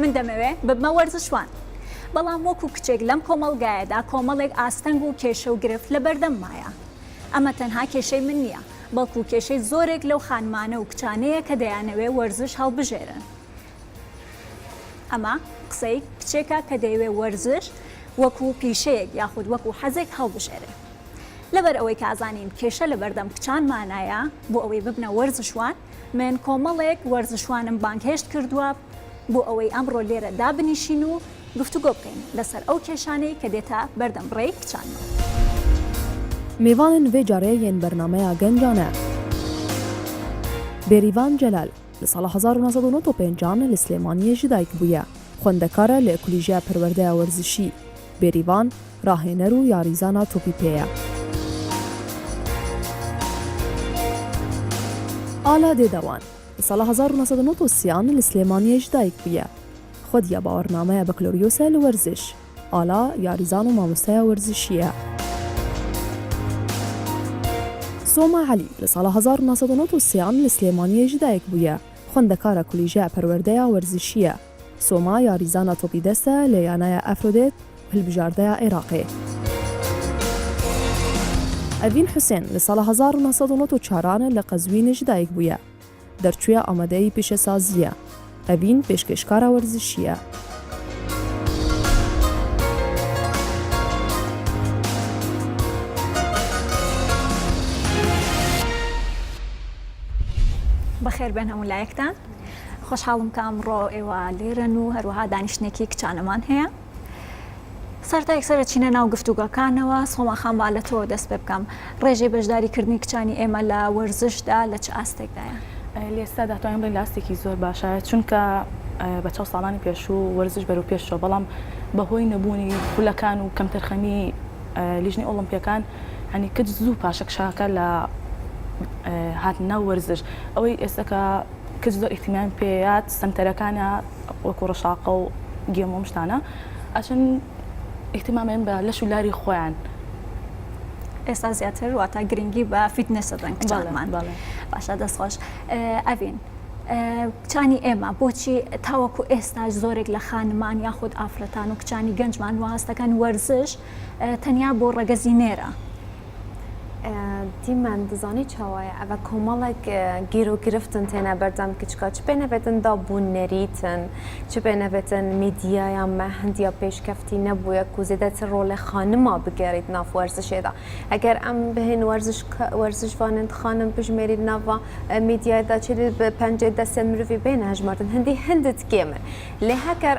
من دەمەوێت ببمە وەرزشوان بەڵام وەکو کچێک لەم کۆمەڵگایەدا کۆمەڵێک ئاستەنگ و کێشە و گرفت لە بەردەم مایە ئەمە تەنها کێشەی من نییە بەڵکو کێشەی زۆرێک لەو خانمانە و کچانەیە کە دەیانەوێت وەرزش هەڵبژێرن ئەمە قسەی کچێکە کە دەیەوێت وەرزش وەکو پیشەیەک یاخود وەکو حەزێک هەڵبژێرێ لەبەر ئەوەی کازانین کێشە لە بەردەم کچانمانایە بۆ ئەوەی ببنە وەرزشوان من کۆمەڵێک وەرزشوانم بانگهێشت کردووە بۆ ئەوەی ئەمڕۆ لێرە دابنیشین و گفتوگۆ بکەین لەسەر ئەو کێشانەی کە دێتە بەردەم ڕێی کچانمە میوانن وێ جارەیە بەرنمەیە گەنجانە بێریڤان جەلال لە ساڵە 1995 لە سلێمانیەژی دایک بووە خوێندەکارە لە کلیژیا پەروەردەیە وەرزشی بێریڤان ڕاهێنەر و یاریزانە توپی پێیە ئالا دێدەوان لە ساڵە 1990 لە سلێمانیەژی دایک بووە خودیە باوەڕنامەیە بەکلۆریۆسە لە وەرزش ئالا یاریزان و مامۆستایە وەرزشیە سۆما عەلی لە ساڵە 1990 لە سلێمانیەژی دایک بووە خوێندەکارە کلیژیا پەروەردەیە وەرزشیە سۆما یاریزانە تۆپی دەستە لە یانایە ئەفرۆدێت هەلبژاردەیە عێراقی ئەڤین حوسێن لە ساڵە 1994 لە قەزوینێژی دایک بووە دەرچوویە ئامادەیی پیشەسازیە ئەڤین پێشکەشکارە وەرزشیە بەخێر بێن هەموو لایەکتان خۆشحاڵم کە ئەمڕۆ ئێوە لێرەن و هەروەها دانیشتێکی کچانەمان هەیە سەرتا یەکسەرە چینە ناو گفتوگەکانەوە سۆما خان با لە تۆ دەست پێ بکەم ڕێژەی بەشداریکردنی کچانی ئێمە لە وەرزشدا لە چ ئاستێکدایە لێستا دەتوانین بڵێن لاستێکی زۆر باشە چونکە بە چەند ساڵانی پێشوو وەرزش بەرەو پێشەوە بەڵام بەهۆی نەبوونی پولەکان و کەمتەرخەمی لیژنەی ئۆلیمپیەکان هەنی کچ زوو پاشەکشاکە لە هاتنە وەرزش ئەوەی ئێستاکە کچ زۆر ئیحتیمام پێیات سەمتەرەکانە وەکو ڕەشاقە و گێم و شتانە ئەچن احتیمامیان بە لەش و لاری خۆیان ئێستا زیاتر واتە گرنگی بە فیتنەسە دەن کچانمان باشە دەستخۆش ئەڤین کچانی ئێمە بۆچی تاوەکو ئێستا زۆرێک لە خانمان یاخود ئافرەتان و کچانی گەنجمان وهاستەکان وەرزش تەنیا بۆ ڕەگەزینێرە دیمان دەزانی چاوایە ئەوە کۆمەڵێک گیر و گرفتن تێنە بەردەم کچکە چ پێنەبێتن دابوونەریتن چ پێنەبێتن میدیایان مە هەندیا پێشکەفتی نەبووە کو زێدەتر ڕۆڵێ خانما بگەڕیت ناو وەرزشێدا ئەگەر ئەم بهێن وەرزشوانن خانم بژمێریت ناوە میدیایدا چ پەنجێ دەستێن مرۆڤی بێنە هەژمارتن هەندت گێمن لێ هەکەر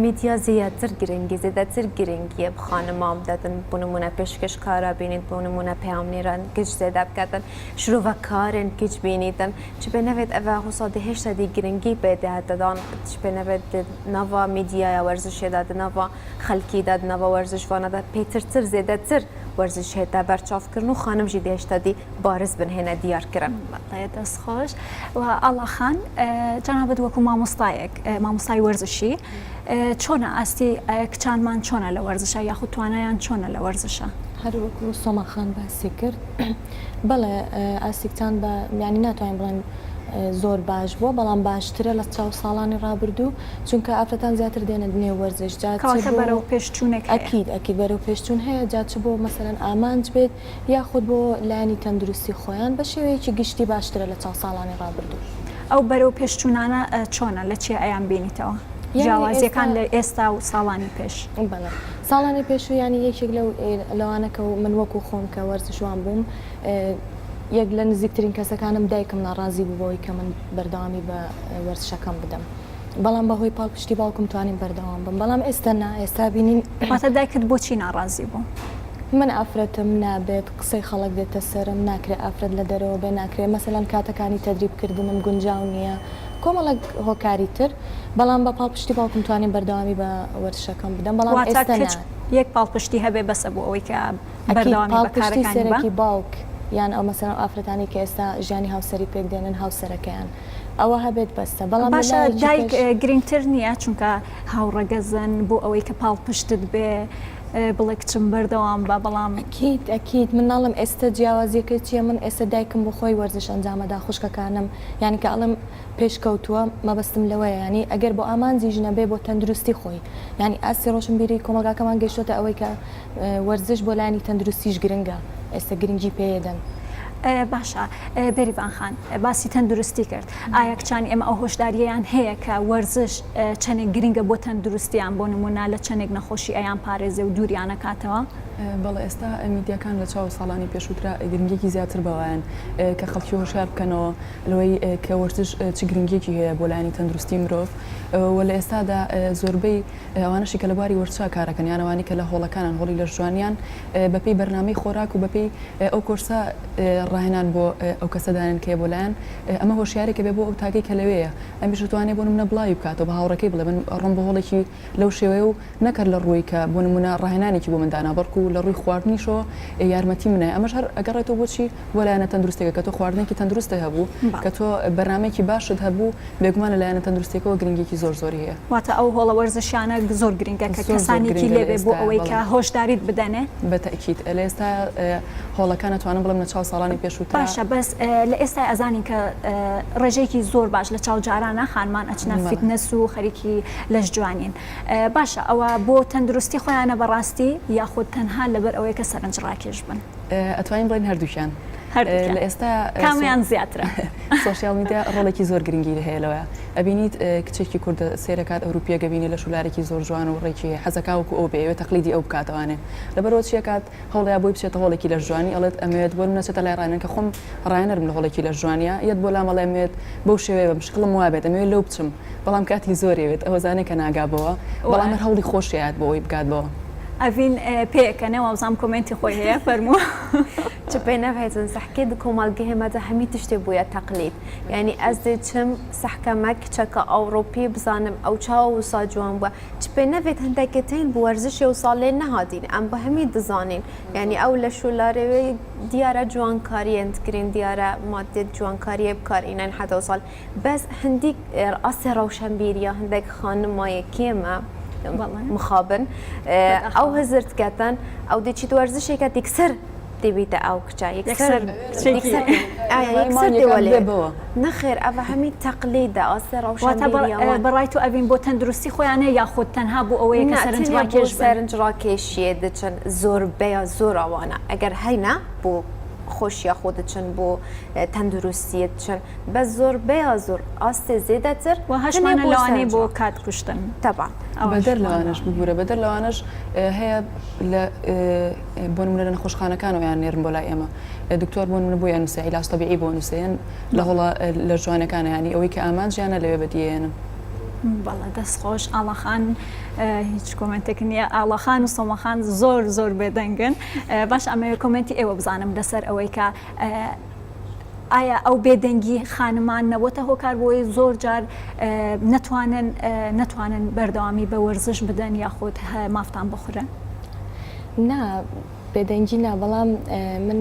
میدیا زیاتر گرنگی زێدەتر گرنگیە بخانما بدەن بۆ نمونە پێشکەشکارە بینیت بۆ نمونە پەیامنێران کچ زێدە بکاتن شرۆڤەکارن کچ بینیتن چ پێنەبێت ئەوە هوسادی هێشتا دی گرنگی پێدەهاتدان چ پێنەبێت ناوە میدیایە وەرزشێدا ناوە خەلکیدا ناوە وەرزشوانەدا پێترتر زێدەتر وەرزش هێتا بەرچاوکردن و خانمژی دێشتادی بارز بنهێنە دیارکردن دەستخۆش و ئاڵا خان جەنابەت وەکو مامۆستایەک مامۆستای وەرزشی چۆنە ئاستی کچانمان چۆنە لە وەرزشە یاخود توانایان چۆنە لە وەرزشە هەروەکو سۆماخان باسی کرد بەڵێ ئاسیکتان بە یانی ناتوانین بڵێن زۆر باش بووە بەڵام باشترە لە چاو ساڵانی ڕابردوو چونکە ئافرەتان زیاتر دێنە دنێ وەرزش بەرەو پێشچوونێک ئەکید بەرەو پێشچوون هەیە جاچ بۆ مەسەرەن ئامانج بێت یاخود بۆ لایانی تەندروستی خۆیان بە شێوەیەکی گشتی باشترە لە چاو ساڵانی ڕابردوو ئەو بەرەو پێشچوونانە چۆنە لە چی ئەیان بینیتەوە جیاوازیەکان لە ئێستا و ساڵانی پێش بەڵێ ساڵانی پێش و ینی یەکێک لەوانەکە و من وەکو خۆم کە وەرزشوان بووم یەک لە نزیکترین کەسەکانم دایکم ناڕازی بووەوەی کە من بەردەوامی بە وەرزشەکەم بدەم بەڵام بەهۆی پاڵپشتی باوکم توانین بەردەوام بم بەڵام ئێستا ئێستا بینین واتە دایکت بۆچی ناڕازی بوو من ئافرەتم نابێت قسەی خەڵک دێتە سەرم ناکرێت ئافرەت لە دەرەوە بێ ناکرێت مەسەلەن کاتەکانی تەدریبکردنم گونجاو نییە کۆمەڵک هۆکاری تر بەڵام بە پاڵپشتی باوکم توانین بەردەوامی بە وەرزشەکەم بدەم بەڵام ئێستا یەک پاڵپشتی هەبێ بەسە بۆ ئەوەی کە بەردەوامی بەکارەکانی باوک یان ئەو مەسەن ئافرەتانی کە ئێستا ژیانی هاوسەری پێک دێنن هاوسەرەکەیان ئەوە هەبێت بەستە بەڵام باشە دایک گرنگتر نییە چونکە هاوڕەگەزن بۆ ئەوەی کە پاڵپشتت بێ بڵێ کچم بەردەوام بە بەڵام ئەکیید من ناڵم ئێستا جیاوازیەکە چیە من ئێستا دایکم بۆ خۆی وەرزش ئەنجامەدا خوشکەکانم یعنی کە ئەڵم پێشکەوتووە مەبەستم لەوەیە ینی ئەگەر بۆ ئامانجی ژنە بێ بۆ تەندروستی خۆی ینی ئاسی ڕۆشن بیری کۆمەلگاکەمان گەشتۆتە ئەوەی کە وەرزش بۆ لانی تەندروستیش گرنگە ئێستا گرنگی پێدەن. باشە بەریڤان خان باسی تەندروستی کرد ئایا کچانی ئێمە ئەو هۆشداریەیان هەیە کە وەرزش چەندێک گرنگە بۆ تەندروستیان بۆ نمونە لە چەندێک نەخۆشی ئەیان پارێزێ و دووریانەکاتەوە؟ بەڵێ ئێستا میدیاکان لە چاو ساڵانی پێشووترا گرنگێکی زیاتر بەوایان کە خەڵکی هۆشیار بکەنەوە لەوەی کە وەرزش چ گرنگێکی هەیە بۆ لایانی تەندروستی مرۆڤ و لە ئێستادا زۆربەی ئەوانەشی کە لە بواری وەرزشا کارەکەن یانەوانی کە لە هۆڵەکانان هۆڵی لە ژوانیان بەپێی بەرنامەی خۆراک و بەپێی ئەو کۆرسە ڕاهێنان بۆ ئەو کەسەدانن کێ بۆ لایەن ئەمە هۆشیارێکە بێ بۆ ئەو تاکەی کە لەوەیە ئەمیش توانێت بۆ نمونە بڵاوی بکاتەوە بە هاوڕەکەی بڵێ من ڕۆم بە هۆڵێکی لەو شێوەیە و نەکرد لە ڕووی کە بۆ نمونە ڕاهێنانێکی بۆ مندانا بەڵکو لە ڕووی خواردنیشەوە یارمەتی منە ئەمەش هەر ئەگەڕێتەوە بۆچی بۆ لایەنە تەندروستێکە کە تۆ خواردنێکی تەندروستە هەبوو کە تۆ بەرنامێکی باشت هەبوو بێگومان لە لایەنە تەندروستێکەوە گرنگێکی زۆری هەیە واتە ئەو هۆڵە وەرزشیانە زۆر گرنگە کە کەسانێکی لێبێ بۆ ئەوەی کە هۆشداریت بدەنێ بەتەکیید لە ئێستا هۆڵەکان ناتوانم بڵێم لە چاو ساڵانی پێشووتر باشە بەس لە ئێستا ئەزانین کە ڕێژەیەکی زۆر باش لە چاو جارانە خانمان ئەچنە فیتنەس و خەریکی لەش جوانین باشە ئەوە بۆ تەندروستی خۆیانە بەڕاستی یاخود تەنها لەبەر ئەوەی کە سەرنج ڕاکێش بن ئەتوانین بڵین هەردووکیان لە ئێستا کامیان زیاترە سۆشیال میدیا ڕۆڵێکی زۆر گرنگی هەیە لەوە ئەبینیت کچێکی کوردە سێرەکات ئەوروپیە گەبینی لە شولارێکی زۆر جوان و ڕێکی حەزەکاوکو ئەو بێوێت تەقلیدی ئەو بکاتوانێ لەبەرەوە چیەکات هەوڵیا بۆی بچێتە هۆڵێکی لە ژوانی ئەڵێت ئەمەوێت بۆ نەچێتە لای ڕانن کە خۆم ڕایەنەرم لە هۆڵێکی لە ژوانیە یەت بۆ لامەڵێمێت بەو شێوەیە بە مشکڵم وابێت ئەمەوێت لەو بچم بەڵام کاتی زۆرێوێت ئەوە زانێک کە ناگابەوە بەڵام هەوڵی خۆشیات بۆ ئەوی بکاتبەوە ئەڤین پێکەنەوە وەزام کۆمنتی خۆی هەیە فەرمووە چ پێ نەبێتن سەحکێ کۆمەڵگە هێمەدە هەمی تشتێ بووە تەقلید یعنی ئەس دەچم سەحکەمە کچەکە ئەوڕۆپی بزانم ئەو چاو و سا جوان بووە چ پێ نەبێت هەندێکتین بۆ وەرزشی و ساڵێ نەهاتین ئەم بە هەمی دزانین یعنی ئەو لە شولارەوەی دیارە جوانکاریەندکردین دیارە مادێت جوانکاریە بکارینەن حەدە ساڵ بەس هەندێک ئەسێ ڕەوشەنبیریە هەندێک خانمایە کێمە مخابن ئەو هەزرتکەتەن ئەو دەچیت وەرزشێکە دیکسەر دەبیتە ئەو کچە نەخێر ئەوە هەمی تەقلیدە ئاسە ڕەوشەنبیریەوە بەڕای تو ئەڤین بۆ تەندروستی خۆیانەیە یاخود تەنها بۆ ئەوەیە کە سەرنج ڕاکێشیە دەچن زۆربەیە زۆر ئەوانە ئەگەر هەینا بۆ خۆشیە خۆ دەچن بۆ تەندروستیت چن بە زۆر بەیە زۆر ئاستێ زێدەتر و هەشمانە لەوانەیە بۆ کات کوشتن تەبا بەدەر لەوانش بگورە بەدەر لەوانش هەیە بۆ نمونە لە نەخۆشخانەکانەوە یان نێرن بۆ لای ئێمە دکتۆر بۆ نمونە بۆ یان نووسێ عیلاج طەبیعی بۆ نووسێن لە هەڵە لە جوانەکانە ینی ئەوەی کە ئامانجیانە لەوێ بەدیێنن بەڵێ دەستخۆش ئاڵەخان هیچ کۆمنتێک نییە ئاڵەخان و سۆمەخان زۆر زۆر بێدەنگن باش ئەمە کۆمنتی ئێوە بزانم لەسەر ئەوەی کە ئایا ئەو بێدەنگی خانمان نەبووتە هۆکار بۆی زۆر جار نەتوانن بەردەوامی بە وەرزش بدەن یاخود مافتان بخورە؟ نا بێدەنگی نا بەڵام من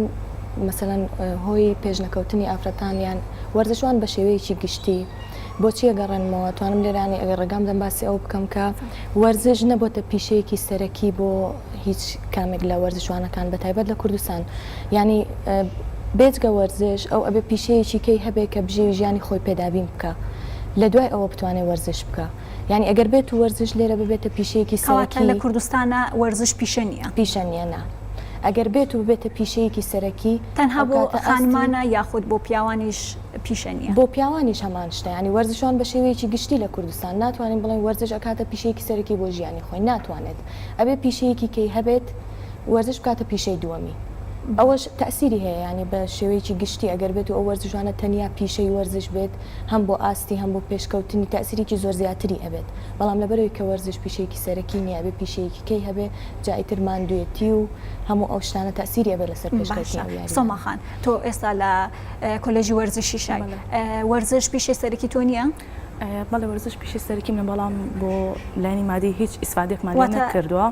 مەسەلەن هۆی پێشنەکەوتنی ئافرەتانیان وەرزشوان بە شێوەیەکی گشتی بۆچی ئەگەڕێنمەوە توانم لێرانی ئەگەر ڕێگام دەم باسی ئەو بکەم کە وەرزش نەبووتە پیشەیەکی سەرەکی بۆ هیچ کامێک لە وەرزشوانەکان بە تایبەت لە کوردستان ینی بێجگە وەرزش ئەو ئەبێ پیشەیەکی کەی هەبێ کە بژێ ژیانی خۆی پێدابین بکە لە دوای ئەوە بتوانێت وەرزش بکە ینی ئەگەر بێت و وەرزش لێرە ببێتە پیشەیەکی سەرەکی لە کوردستانە وەرزش پیشە نییە پیشە نیە نا ئەگەر بێت و ببێتە پیشەیەکی سەرەکی تەنها بۆ خانمانە یاخود بۆ پیاوانیش پیشە نیە بۆ پیاوانیش هەمان شتە ینی وەرزشوان بە شێوەیەکی گشتی لە کوردستان ناتوانین بڵێن وەرزش ئەکاتە پیشەیەکی سەرەکی بۆ ژیانی خۆی ناتوانێت ئەبێ پیشەیەکی کەی هەبێت وەرزش بکاتە پیشەی دووەمی ئەوەش تەسیری هەیە ینی بە شێوەیەکی گشتی ئەگەر بێت و ئەو وەرزشوانە تەنیا پیشەی وەرزش بێت هەم بۆ ئاستی هەم بۆ پێشکەوتنی تەسیریکی زۆر زیاتری ئەبێت بەڵام لەبەرەوەی کە وەرزش پیشەیەکی سەرەکی نییە بێ پیشەیەکی کەی هەبێ جایتر ماندوێتی و هەموو ئەو شتانە تەسیری ئەبێت لەسەر پێشکەوتنی سۆمەخان تۆ ئێستا لە کۆلێژی وەرزشی شای وەرزش پیشەی سەرەکی تۆ نییە؟ بەڵێ وەرزش پیشەی سەرەکی منە بەڵام بۆ لایانی مادی هیچ ئیسفادێک مادی نەکردووە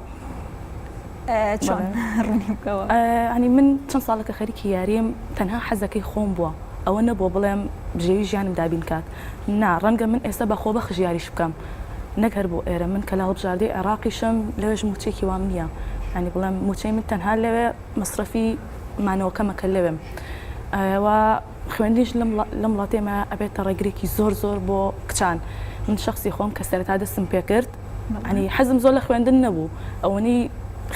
چۆن ڕوونی بکەوە ئەنی من چەند ساڵەکە خەریکی یاریم تەنها حەزەکەی خۆم بووە ئەوە نەبووە بڵێم بژێوی ژیانم دابین کات نا ڕەنگە من ئێستا بەخۆ بە خژیاریش بکەم نەکەر بۆ ئێرە من کە لاڵ بژاردەی عێراقیشم لەوێژ موچێکی وام نییە يعني بڵێم موچەی من تەنها لەوێ مەصرفی مانەوەکەمەکە لەوێم و خوێندنیش لەم وڵاتێمە ئەبێتە ڕێگرێکی زۆر بۆ کچان من شخصی خۆم کە سەرەتا دەستم پێ کرد ینی حەزم زۆر لە خوێندن نەبوو ئەوەنی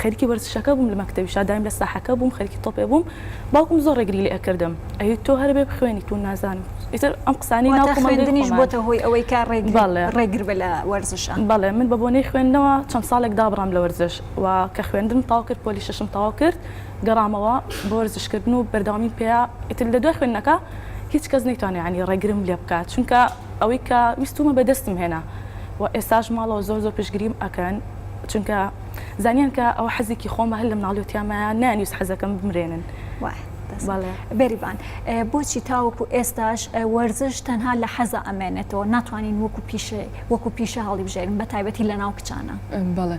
خەریکی وەرزشەکە بووم لە مەکتەبیشا دایم لە ساحەکە بووم خەریکی تۆپێ بووم باوکم زۆر ڕێگری لێ ئەکردم ئەی تۆ هەر بێ بخوێنی تو نازانم ئیتر ئەم قسانی ناو خوێندنیش بۆتە هۆی ئەوەی کا ڕێگر بە لە وەرزشە بەڵێ من بە بۆنەی خوێندنەوە چەند ساڵێک دابڕام لە وەرزش و کە خوێندن تاو کرد پۆلی شەشم تاوا کرد گەڕامەوە بۆ وەرزشکردن و بەردەوامی پێیا ئیتر لە دوای خوێندنەکە هیچ کەس نەیتوانێت ینی ڕێگرم لێ بکات چونکە ئەوەی کە ویستومە بەدەستم هێنا و ئێستاش ماڵەوە زۆر پشگریم ئەکەن چونکە زانیان کە ئەو حەزێکی خۆمە هەر لە مناڵوتیانمە نانویست حەزەکەم بمرێنن بەریبان بۆچی تاوەکو ئێستاش وەرزش تەنها لە حەزە ئەمێنێتەوە ناتوانین وەکو پیشە هەڵی بژێرن بە تایبەتی لە ناو کچانە بەڵێ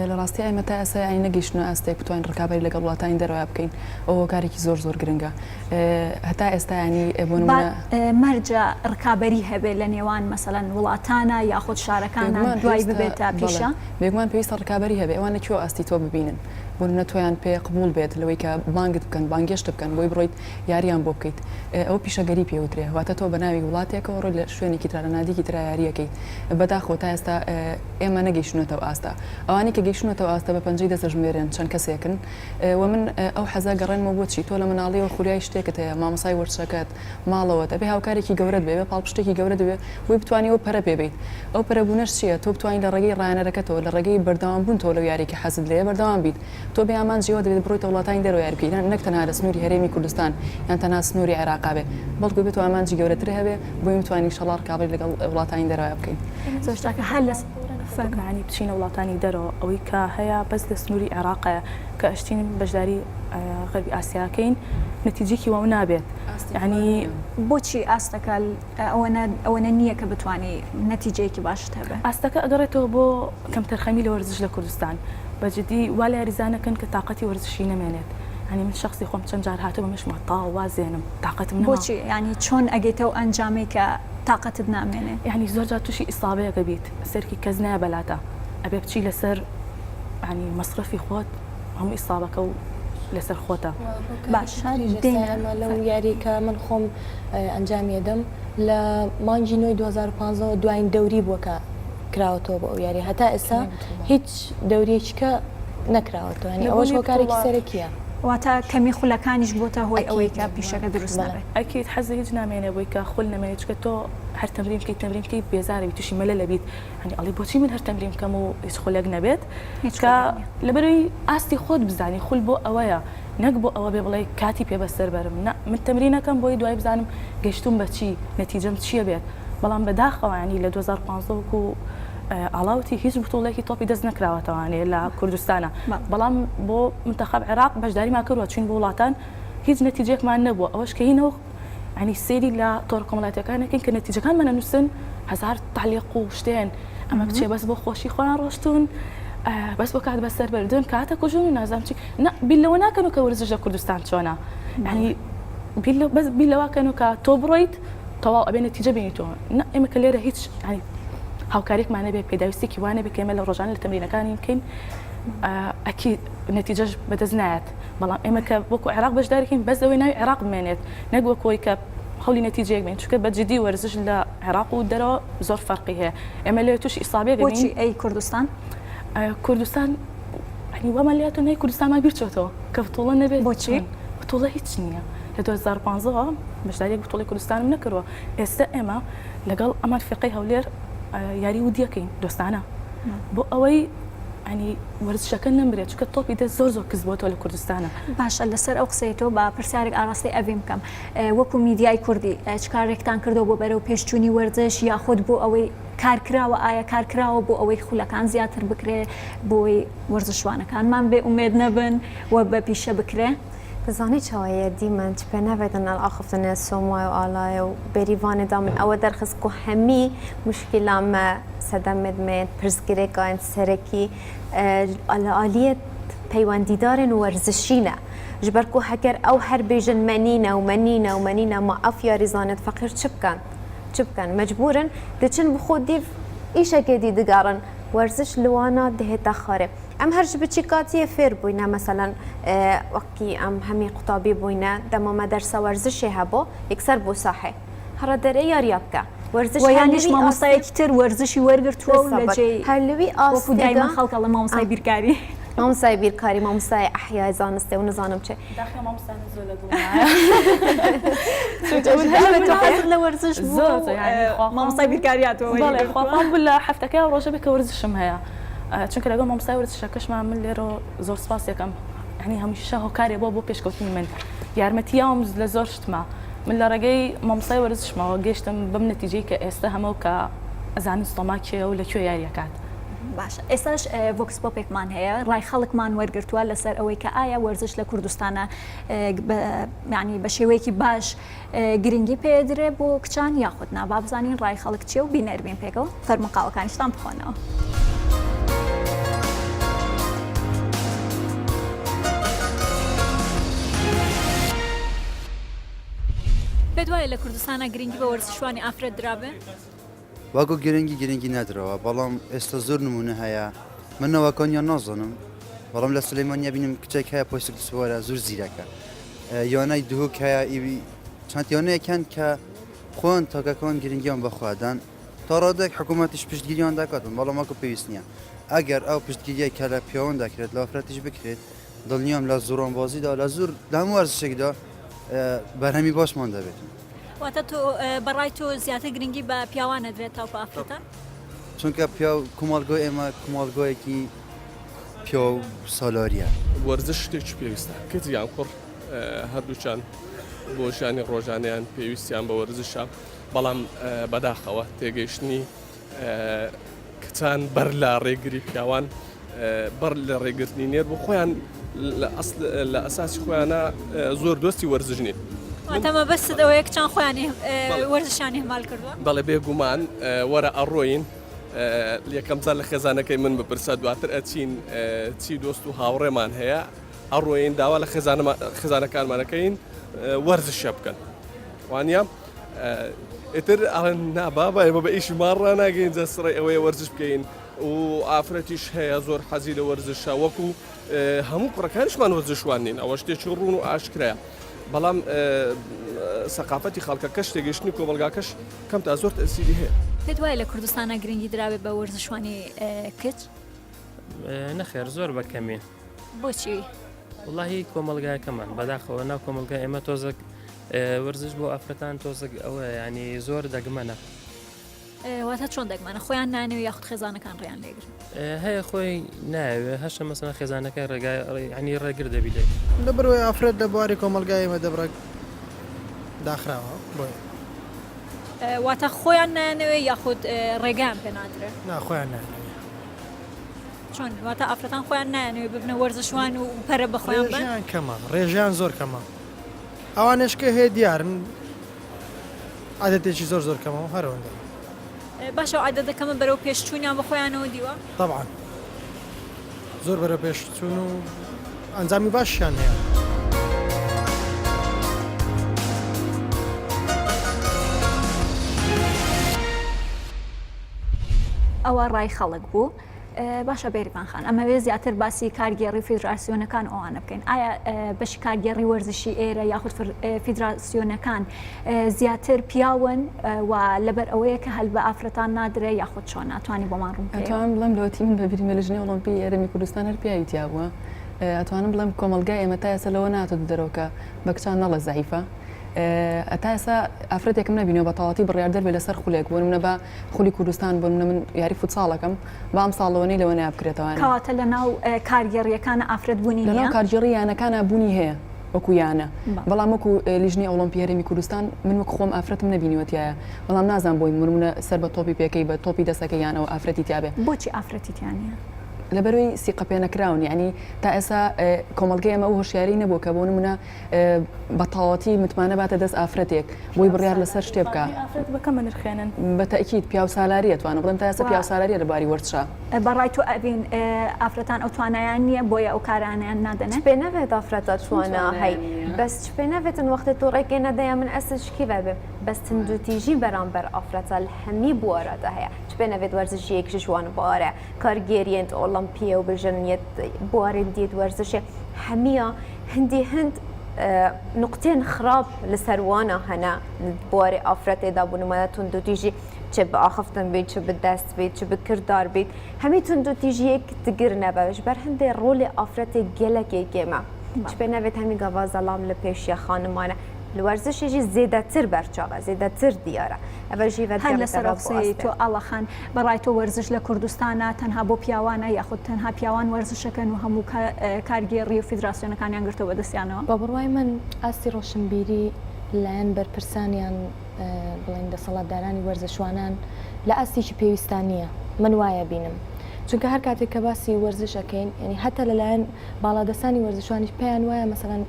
لە ڕاستی ئەمە تا ئێستا ئەی نەگەیشتنە ئەستێک بتوانین ڕکابی لەگەڵ وڵاتانی دەرەوە بکەین ئەوە کارێکی زۆر گرنگە هەتا ئێستا ینی مەرجە ڕکابەری هەبێت لە نێوان مەسەلەن وڵاتانە یاخود شارەکانە دوای ببێتە پیشە بێگومان پێویستە ڕکابەری هەبێ ئەوان نەکوێ ئاستی تۆ ببینن بۆ نەتویان پێ قبول بێت لەوەی کە بانگت بکەن بانگێشت بکەن بۆی بڕۆیت یاریان بۆ بکەیت ئەو پیشەگەری پێوترێ واتە تۆ بە ناوی وڵاتێکەوە ڕۆی لە شوێنێکی ترا لە نادیکی ترا یاریەکەیت بەداخۆ تا ئێستا ئێمە نەگەیشتونەتەوە ئاستا ئەوانی کە گەیشتونەتەوە ئاستا بە پەنجەی دەسەژمێرێن چەند کەسێکن و من ئەو حەزا گەڕێنمە بۆچی تۆ لە مناڵیەوە خوریای شتێکت هەیە مامەسای وەرزشەکەت ماڵەوە دەبێ هاوکارێکی گەورەت بێ پاڵپشتێکی گەورە دەبێ بۆی بتوانیەوە پەرە پێبیت ئەو پەرەبوونەش چییە تۆ بتوانین لە ڕێگەی ڕایەنەرەکەتەوە لە ڕێگەی بەردەوام بوون تۆ لەو یاریکی حەزت لێ بەردەوام بیت تۆ بێ ئامان جیەوە دەبێت بڕۆیتە وڵاتانی دەرەوە یارکەیت نەک تەنها لە سنووری هەرێمی کوردستان یان تەنها سنووری عێراقا بێ بەڵکو بێت ئامانجی گەورەتر هەبێ بۆی بتوانین شەڵار ڕکابی لەگەڵ وڵاتانی دەرەوە بکەین زۆشتاکە هەر لە فەرمانی بچینە وڵاتانی دەرەوە ئەوەی کە هەیە بەس لە سنووری عێراقەیە کە ئەشتین بەشداری غەربی ئاسیاکەین نەتیجێکی وەو نابێت ینی بۆچی ئاستەکە ئەوەنە نییە کە بتوانانی نەتیجەیەکی باشت هەبێت ئاستەکە ئەگەڕێتەوە بۆ کەم تەرخەمی لە وەرزش لە کوردستان بەجددی وا لە یاریزانەکەن کە تااقەتی وەرزشی نەمێنێت ینی من شخصی خۆم چەند جار هاتە بەمەشمە تاوا وازێنم تااقەتم بۆچی ینی چۆن ئەگەیتەوە ئەنجامێک کە تااقەتت نامێنێت یعنی زۆر جار تووشی ئیسابەیەکە بیت سەرکی کەس نایە بەلاتە ئەبێ بچی لەسەر ینی مەصرفی خۆت هەموو ئیسابەکە و لەسەر خۆتە باش لەو یاریکە من خۆم ئەنجامیدەم لە مانگی نوێی 2015 دوایین دەوری بووکە کراوەتەوە بۆ ئەو یاری هەتا ئێستا هیچ دەورێکیکە نەکراوەتەوە ینی ئەوەش هۆکارێکی سەرەکیە واتە کەمی خولەکانیش بۆتە هۆی ئەوەی کە پیشەکە دروست نابێت ئەکیت حەزە هیچ نامێنێ بۆی کە خول نامێنێت چکە تۆ هەر تەمرین بکەیت تەمرین بکەیت بێزارەوی تووشی مەلە لەبیت هەنی ئەڵی بۆچی من هەر تەمرین بکەم و هیچ خولێک نەبێت کە لەبەرەوەی ئاستی خۆت بزانی خول بۆ ئەوەیە نەک بۆ ئەوە بێ بڵێ کاتی پێ بەسەر بەرم من تەمرینەکەم بۆی دوای بزانم گەشتوم بەچی نەتیجەم چییە بێت بەڵام بەداخەوە ینی لە 2015 و ئاڵاوتی هیچ بتوڵێکی تۆپی دەست نەکراوەتەوانێ لە کوردستانە بەڵام بۆ منتەخەب عێراق بەشداری ماکردووە چین بۆ وڵاتان هیچ نەتیجێکمان نەبووە ئەوەش کە هینەوە ینی سێری لە تۆڕ کۆمەڵایەتەکانەکەین کە نەتیجەکانمان نووسن هەزار تعلیق و شتێن ئەمە بچێ بەس بۆ خۆشی خۆیان ڕۆشتون بەس بۆ کات بەسەر بردن کاتە کوژن و نازانم چی بیلەوە ناکەن و کە وەرزش لە کوردستان چۆنە ینی بەس بیلەوەکەن و کە تۆ بڕۆیت تەواو ئەبێ نەتیجە بینیتەوە ئێمە کە لێرە هیچ ینی هاوکارێکمانە بێ پێداویستێکی وانە بکەمە لە ڕۆژانە لە تەمرینەکانی بکەین ئەکی نەتیجەش بەدەست نایەت بەڵام ئێمە کە وەکو عێراق بەشدارێکین بەس ئەوەی ناوی عێراق بمێنێت نەک وەکۆی کە هەوڵی نەتیجەیەک بین چونکە بەجددی وەرزش لە عێراق و دەرەوە زۆر فەرقی هەیە ئێمە لێ تووشی ئیسابێک بۆچی ئەی کوردستان ینی وەمە لێتە نەی کوردستانمان بیرچێتەوە کە بتوڵە نەبێت بۆچی بتوڵە هیچ نییە لە 2015 بەشداریەک بتوڵی کوردستانم نەکردووە ئێستا ئێمە لەگەڵ ئەمان فقی هەولێر یاری ودیەکەین دۆستانە بۆ ئەوەی ینی وەرزشەکە نەمرێت چکە تۆپی دە زۆر کەس بۆتەوە لە کوردستانە باشە لەسەر ئەو قسەیتەوە بە پرسیارێک ئاراستی ئەوی بکەم وەکو میدیای کوردی چ کارێکتان کردەوە بۆ بەرەو پێشچوونی وەرزش یاخود بۆ ئەوەی کارکراوە ئایا کارکراوە بۆ ئەوەی خولەکان زیاتر بکرێ بۆی وەرزشوانەکانمان بێ ئومێد نەبن و بە پیشە بکرێ بزانی چاوەیە دیمەند پێ نەبێتن ئاخفتنە سۆمای و ئالایە و بێریوانێدا من ئەوە دەرخست و هەمی مشکلامە سەدەمێت پرسگرێکان سەرەکی ئالێت پەیوەندیدارن و وەرزشینە ji ber ku heger ew her bêjin menîne û menîne û menîne ma ev yarîzanet feqîr çi bikin mecbûrin diçin bi xwe dîv îşekê dî digerin werziş li wana dihêta xare ام هرج بتشيكاتي فير بوينا مثلا وقتی ام همی قطابی بوينا دما ما درس ورزشي هبو يكسر بو صحي هر دري ياريابكا ورزش ویانیش مامۆستایەکی تر وەرزشی وەرگرتووە و لە جێی هەلوی وەکو دایما ئاستێدا خەڵکە لە مامۆستای بیرکاری مامۆستای بیرکاری مامۆستای ئەحیای زانستێ و نزانم چێ داخل ما مستانه زول لە وەرزش زۆر يعني مامۆستای بیرکاریاتەوە بەڵێ خواپان بوو لە هەفتەکە ڕۆژە بێ کە وەرزشم هەیە چونکە لەگەڵ مامۆستای وەرزشەکەشمان من لێرە زۆر سپاس یەکەم يعني هەمیشە هۆکارێ بۆ پێشکەوتنی من یارمەتیام لە زۆر شتما من لە ڕێگەی مامۆستای وەرزشمەوە گەشتم بەم نەتیجەی کە ئێستا هەموو کە ئەزانم سڵما کێ و لەکوێ یاریەکات باشە ئێستاش ڤۆکس پۆپێکمان هەیە ڕای خەڵکمان وەرگرتووە لەسەر ئەوەی کە ئایا وەرزش لە کوردستانە ینی بە شێوەیەکی باش گرنگی پێدرێ بۆ کچان یاخود نابا بزانین ڕای خەڵک چیە و بینەربین پێکەوە فەرموقاوەکانیشتان بخۆنەوە. پێت وایە لە کوردستانە گرنگی بە وەرزشوانی ئافرەت درابێ؟ واگۆ گرنگی نەدرەوە بەڵام ئێستا زۆر نمونە هەیە منەوەکانیان نازانم بەڵام لە سلەیمانیا بینم کچێک هەیە پۆستێک سوارە زۆر زیرەکە یانای دووک هەیە چەند یانەیەکەن کە خۆیان تاکەکان گرنگیان بەخوادان تا ڕادێک حکوومەتیش پشتگیریان دەکاتن بەڵام وەکو پێویست نییە ئەگەر ئەو پشتگیریای کە لە پیاوان دەکرێت لە ئافرەتیش بکرێت دڵنیام لە زۆرانبازیدا لە زۆر لە هەموو وەرزشێکدا بەرهەمی باشمان دەبێتن. واتە تۆ بەڕای تۆ زیاتر گرنگی بە پیاوان نەدرێت تا بە ئافرەتان؟ چونکە پیا کومەڵگۆی ئێمە کومەڵگۆیەکی پیا و سالاریە وەرزش شتێکی پێویستە کەتیان کوڕ هەردووچان بۆ ژیانی ڕۆژانیان پێویستیان بە وەرزشە بەڵام بەداخەوە تێگەیشتنی کچان بەر لە ڕێگری پیاوان بەر لە ڕێگرتنی نێر بۆ خۆیان لە ئەساسی خۆیانە زۆر دۆستی وەرزش نین. واتەمە بەست ئەوەیە کچان خۆیان وەرزشیان هێمال کردووە؟ بەڵێ بێگومان وەرە ئەڕۆین یەکەم جار لە خێزانەکەی من بپرسە دواتر ئەچین چی دۆست و هاوڕێمان هەیە ئەڕۆین داوا لە خێزانەکانمانەکەین وەرزشە بکەن وانە ئێتر ئەڵێن نابابە بە ئیشمان ڕناگەین جە سڕی ئەوەیە وەرزش بکەین و ئافرەتیش هەیە زۆر حەزی لە وەرزشە وەکو هەموو کوڕەکانیشمان وەرزشوان نین ئەوە شتێکی ڕوون و ئاشکرایە بەڵام سەقافەتی خەڵکەکە شتێگەشتنی کۆمەلگاکەش کەم تا زۆر تەسیری هەیە. پێت وایە لە کوردستانە گرنگی درابێت بە وەرزشوانی کچ؟ نەخێر زۆر بەکەمی. بۆچی؟ وڵاهی کۆمەلگایەکەمان بەداخەوە ناو کۆمەلگای ئێمە تۆزێک وەرزش بۆ ئافرەتان تۆزێک ئەوە ینی زۆر دەگمەنە. واتە چۆن دەگمانە خۆیان نانەوە یاخود خێزانەکان ڕێیان لێگرن؟ هەیە خۆی ناوێ هەشە مەسەڵەن خێزانەکە ڕێگای ڕێگر دەبیێت. لەبەرەوەی ئافرەت لە بواری کۆمەلگای ئێمە دەبڕێک داخراوە بۆی. واتە خۆیان نانەوێ یاخود ڕێگەیان پێ نادرێت؟ ناخۆیان نانەوێ. چۆن واتە ئافرەتان خۆیان نانەوێ ببنە وەرزشوان و پەرە بە خۆیان بن؟ ڕێژیان کەمە ڕێژیان زۆر کەمە ئەوانشکە هەیە دیارن عادەتێکی زۆر کەمە و هەرەوەندە. باشە عادە دەکەمە بەرەو پێشچوونیان بە خۆیانەوە دیوە؟ طبعا زۆر بەرە پێشچوون و ئەنجامی باشیان هەیە. ئەوە ڕای خەڵک بوو. باشە بێریمان خان ئەمەوێ زیاتر باسی کارگێڕی فیدراسیۆنەکان ئەوانە بکەین ئایا بەشی کارگێڕی وەرزشی ئێرە یاخود فیدراسیۆنەکان زیاتر پیاون و لەبەر ئەوەیە کە هەل بە ئافرەتان نادرێ یاخود چۆن ناتوانانی بۆمان ڕوون ئەتوانم بڵێم لەوەتی من بە بریمە لە ژنێ ئۆڵۆمپی ئێرەمی کوردستان هەر پیاوی تیابووە ئەتوانم بڵێم کۆمەلگای ئێمە تا ئێستا لەوە ناتۆ دەرەوەکە بە کچان نەڵە زەعیفە ئەتا ئێستا ئافرەتێکم نبینەوە بە تەواتی بڕیار دەربێت لەسەر خولێک بۆ منە بە خولی کوردستان بۆ من یاری فوتساڵەکەم بام ساڵەوەی لەوە نابکرێتەوە کەواتە لە ناو کارگێڕیەکانە ئافرەت بوونی لە ناو کارگێڕی یانەکانە بوونی هەیە وەکو یانە بەڵام وەکو لیژنی ئۆڵۆمپی هەرێمی کوردستان من وەک خۆم ئافرەتم نبینیوەتیایە بەڵام نازان بۆی مرمونە سەر بە تۆپی پێکەی بە تۆپی دەسەکە یانەوە ئافرەتی تیابێ. بۆچی ئافرەتی تیانە؟ لەبەرەوەی سیقە پێنەکراون یعنی تا ئێستا کۆمەلگای ئەمە و هۆشیاری نەبوو کە بۆ نمونە بە تەواتی متمانە باتە دەست ئافرەتێک بۆی بڕیار لەسەر شتێ بکە بەکەم نرخێنن بە تەکیید پیا و سالاریە توانە بڵێم تا ئێستا پیا و سالاریە لەباری وەرزشە. بەڕای تۆ ئەبین ئافرەتان ئەو توانایان نییە بۆیە ئەو کارانیان نادەنێت؟ پێ نەبێت ئافرەتە توانە هەی بەس پێ نەبێتن وەختی تۆ ڕێگەی نەدەیە من ئەسشکی بەبێ بەس تندوتیژی بەرامبەر ئافرەتە هەمی بوارەدا هەیە چ بێنەوێت وەرزشیەکی جوان بوارە کارگێریێنت ئۆلمپیە و بژنیت بوارێن دیت وەرزشێ هەمیە هەندی هەند نقطێن خراپ لەسەروانە هەنا بوارێ ئافرەتێدا بوونمەدە تندوتیژی چ بە ئاخفتن بیت چ بە دەست بیت چ بە کردار بیت هەمی تندوتیژیەک دگر نەبەش بەر هەندێ ڕۆلی ئافرەتێ گەلەکێ گێمە چ بێنەوێت هەمی گەڤازەڵام لە پێشیە خانمانە لوەرزشێکی زێدەتر بەرچاوە زێدەتر دیارە ئەوە ژیڤەت هەر لەسەر قسەی تۆ ئاڵەخان بەڕای تۆ وەرزش لە کوردستانە تەنها بۆ پیاوانە یاخود تەنها پیاوان وەرزشەکەن و هەموو کارگێڕی و فیدراسیۆنەکانیان گرتەوە بەدەستیانەوە بە بڕوای من ئاستی ڕۆشنبیری لایەن بەرپرسانیان بڵین دەسەڵاتدارانی وەرزشوانان لە ئاستێکی پێویستان نییە من وایە بینم چونکە هەر کاتێک کە باسی وەرزشەکەین ینی هەتا لەلایەن باڵادەستانی وەرزشوانیش پێیان وایە مەسەڵەن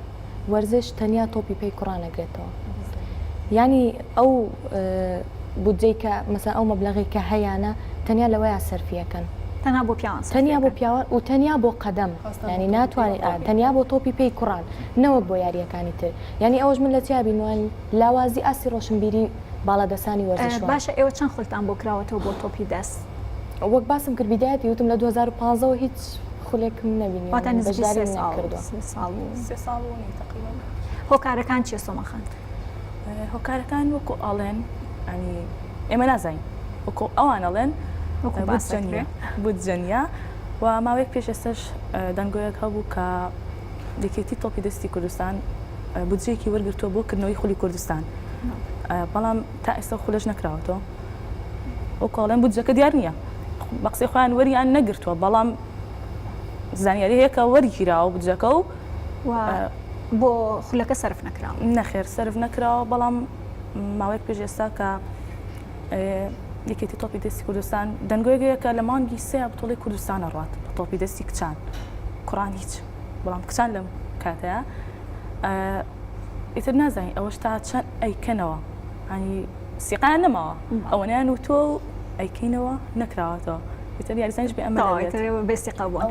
وەرزش تەنیا تۆپی پێی کوڕانەگرێتەوە ینی ئەو بودجەی کە مەسەن ئەو مەبلەغی کە هەیەە تەنیا لەوەیە سەرفیەکەن تەنها بۆ پیاوان تەنیا بۆ پیاوان و تەنیا بۆ قەدەم ینی ناتوانێت تەنیا بۆ تۆپی پێی کوڕان نەوەک بۆ یاریەکانی تر ینی ئەوەش من لە چیابینوان لاوازی ئاسی ڕۆشنبیری باڵادەستانی وەرزشوان باشە ئێوە چەند خولتان بۆ کراوەتەوە بۆ تۆپی دەست وەک باسم کرد بیدایەتی وتم لە 2015 هیچ خولێکم نەبینی هۆکارەکان چیە سۆمەخان؟ هۆکارەکان وەکو ئاڵێن ئەنی ئێمە نازانین وەکو ئەوان ئەڵێن بودجەنیا و ماوەیەک پێش ئێستش دەنگۆیەک هەبوو کە یەکێتی تۆپی دەستی کوردستان بودجەیەکی وەرگرتووە بۆ کردنەوەی خولی کوردستان بەڵام تا ئێستا خولەش نەکراوەتەوە وەکو ئاڵێن بودجەکە دیار نییە بە قسەی خۆیان وەریان نەگرتووە بەڵام زانیاری هەیە کە وەرگیراوە بودجەکە و بۆ خولەکە سەرف نەکراوە نەخێر سەرف نەکراوە بەڵام ماوەیەک پێش ئێستا کە یەکێتی تۆپی دەستی کوردستان دەنگۆیەکە لە مانگی سێ بتۆڵی کوردستانە ڕات بە تۆپی دەستی کچان کوڕان هیچ بەڵام کچان لەم کاتەیە ئیتر نازانین ئەوەش تا چەند ئەیکەنەوە ینی سیقان نەماوە ئەوەنیان و تۆ ئەیکەینەوە نەکراوەتەوە ئیتر یاریزانیش بێ ئەمە بێستی قەبووە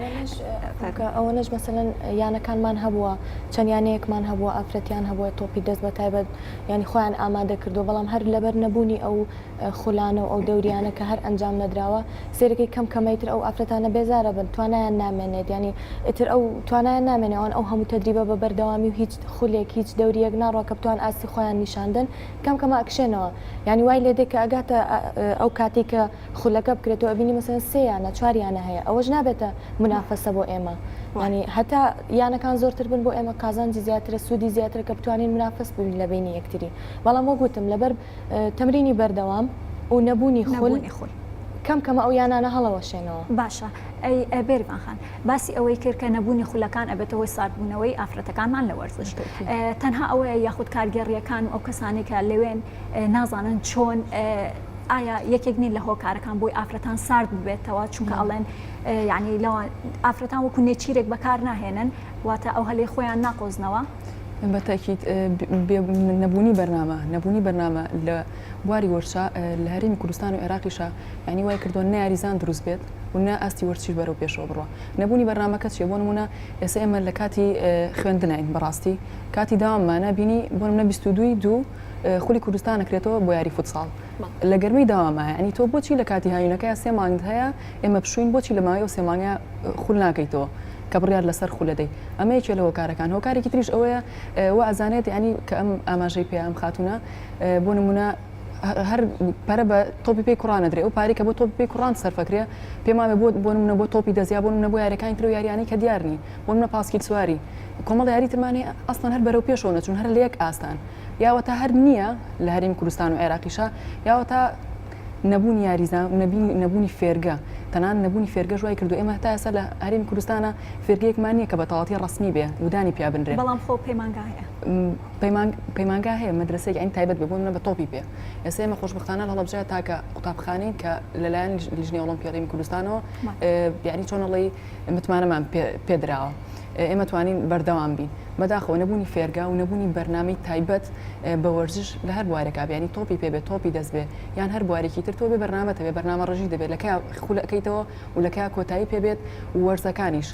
ئەوەنەش مەسەلەن یانەکانمان هەبووە چەند یانەیەکمان هەبووە ئافرەتیان هەبووە تۆپی دەست بە تایبەت ینی خۆیان ئامادە کردو بەڵام هەر لەبەر نەبوونی ئەو خولانە و ئەو دەوریانە کە هەر ئەنجام نەدراوە سێرەکەی کەم کەمەیتر ئەو ئافرەتانە بێزارە بن توانایان نامێنێت ینی ئیتر ئەو توانایان نامێنێتەوە ئەو هەموو تەدریبە بە بەردەوامی و هیچ خولێک هیچ دەوریەک ناڕوە کە بتوان ئاستی خۆیان نیشاندن کەم کەمە ئەکشێنەوە ینی وای لێدێک کە ئەگاتە ئەو کاتی کە خولەکە بکرێتەوە ئەبینی مەسەن سێیانە چواریانە هەیە ئەوەش نابێتە منافەسە بۆ ئێمە ینی هەتا یانەکان زۆرتر بن بۆ ئێمە کازانجی زیاترە سوودی زیاترە کە بتوانین منافەس بووین لە بینی یەکتری بەڵام وە گوتم لەبەر تەمرینی بەردەوام و نەبوونی خول کەم کەمە ئەو یانانە هەڵەوەشێنەوە باشە ئەی بێریمان خان باسی ئەوەی کرد کە نەبوونی خولەکان ئەبێتەوەی ساردبوونەوەی ئافرەتەکانمان لە وەرزش تەنها ئەوەیە یاخود کارگەڕیەکان و ئەو کەسانی کە لەوێن نازانن چۆن ئایا یەکێک نین لە هۆکارەکان بۆی ئافرەتان سارد ببێتەوە چونکە ئەڵێن یعنی لەوە ئافرەتان وەکو نێچیرێک بەکار ناهێنن واتە ئەو هەلەی خۆیان ناقۆزنەوە بەتاکیید نەبوونی بەرنامە لە بواری وەرشە لە هەرێمی کوردستان و عێراقیشە ینی وای کردووە نەیاریزان دروست بێت و نە ئاستی وەرچیش بەرەو پێشەوە بڕوە نەبوونی بەرنامەکە چیە بۆ نمونە ئێستا ئێمە لە کاتی خوێندنین بەڕاستی کاتی داواممانە بینی بۆ نمونە 22 خولی کوردستان نەکرێتەوە بۆ یاری فوتساڵ لە گەرمەی داوامە ینی تۆ بۆچی لە کاتی هاوینەکەی سێ مانگ هەیە ئێمە بشوین بۆچی لە ماوەی و سێ مانگە خول ناکەیتەوە کە بڕیار لەسەر خولەدەی ئەمە یەکێ لە هۆکارەکان هۆکارێکی تریش ئەوەیە و ئەزانێت ینی کە ئەم ئاماژەی پێ ئەم خاتونە بۆ نمونە هەر پارە بە تۆپی پێی کوڕان دەدرێت ئەو پارێک کە بۆ تۆپی پێی کوڕان سەرفەکرێ پێماوێ بۆ نمونە بۆ تۆپی دەزیا بۆ نمونە بۆ یاریەکانی تر و یاریانی کە دیارنی بۆ نمونە پاسکیل سواری کۆمەڵ یاری ترمانی ئەسڵەن هەر بەرەو پێشەوە نەچون هەر لە یەک ئاستان یاوەتە هەر نییە لە هەرێمی کوردستان و عێراقیشە یاوەتە نەبوونی یاریزان و نەبوونی فێرگە تەنان نەبوونی فێرگە ژوای کردو ئێمە تا ئێستا لە هەرێمی کوردستانە فێرگەیەکمان نییە کە بە تەواوەتی ڕسمی بێ ودانی پیا بنرێت بەڵام خۆ پەیمانگا هەیە پەیمانگا هەیە مەدرسەیەک ئەین تایبەت بێ بۆ منە بە تۆپی پێ ئێستا ئێمە خۆشبەختانە لە هەڵەبجەیە تاکە قوتابخانەین کە لەلایەن لیژنەی ئۆڵۆمپیای هەرێمی کوردستانەوە یعنی چۆنەڵی متمانەمان پێدراوە ئێمە توانین بەردەوام بین بەداخەوە نەبوونی فێرگا و نەبوونی بەرنامەی تایبەت بە وەرزش لە هەر بوارێکا ینی تۆپی پێبێت تۆپی دەست بێ یان هەر بوارێکی تر تۆ بێ بەرنامەتە بێ بەرنامە ڕژی دەبێت لەکە خولەکەیتەوە و لەکە کۆتایی پێبێت و وەرزەکانیش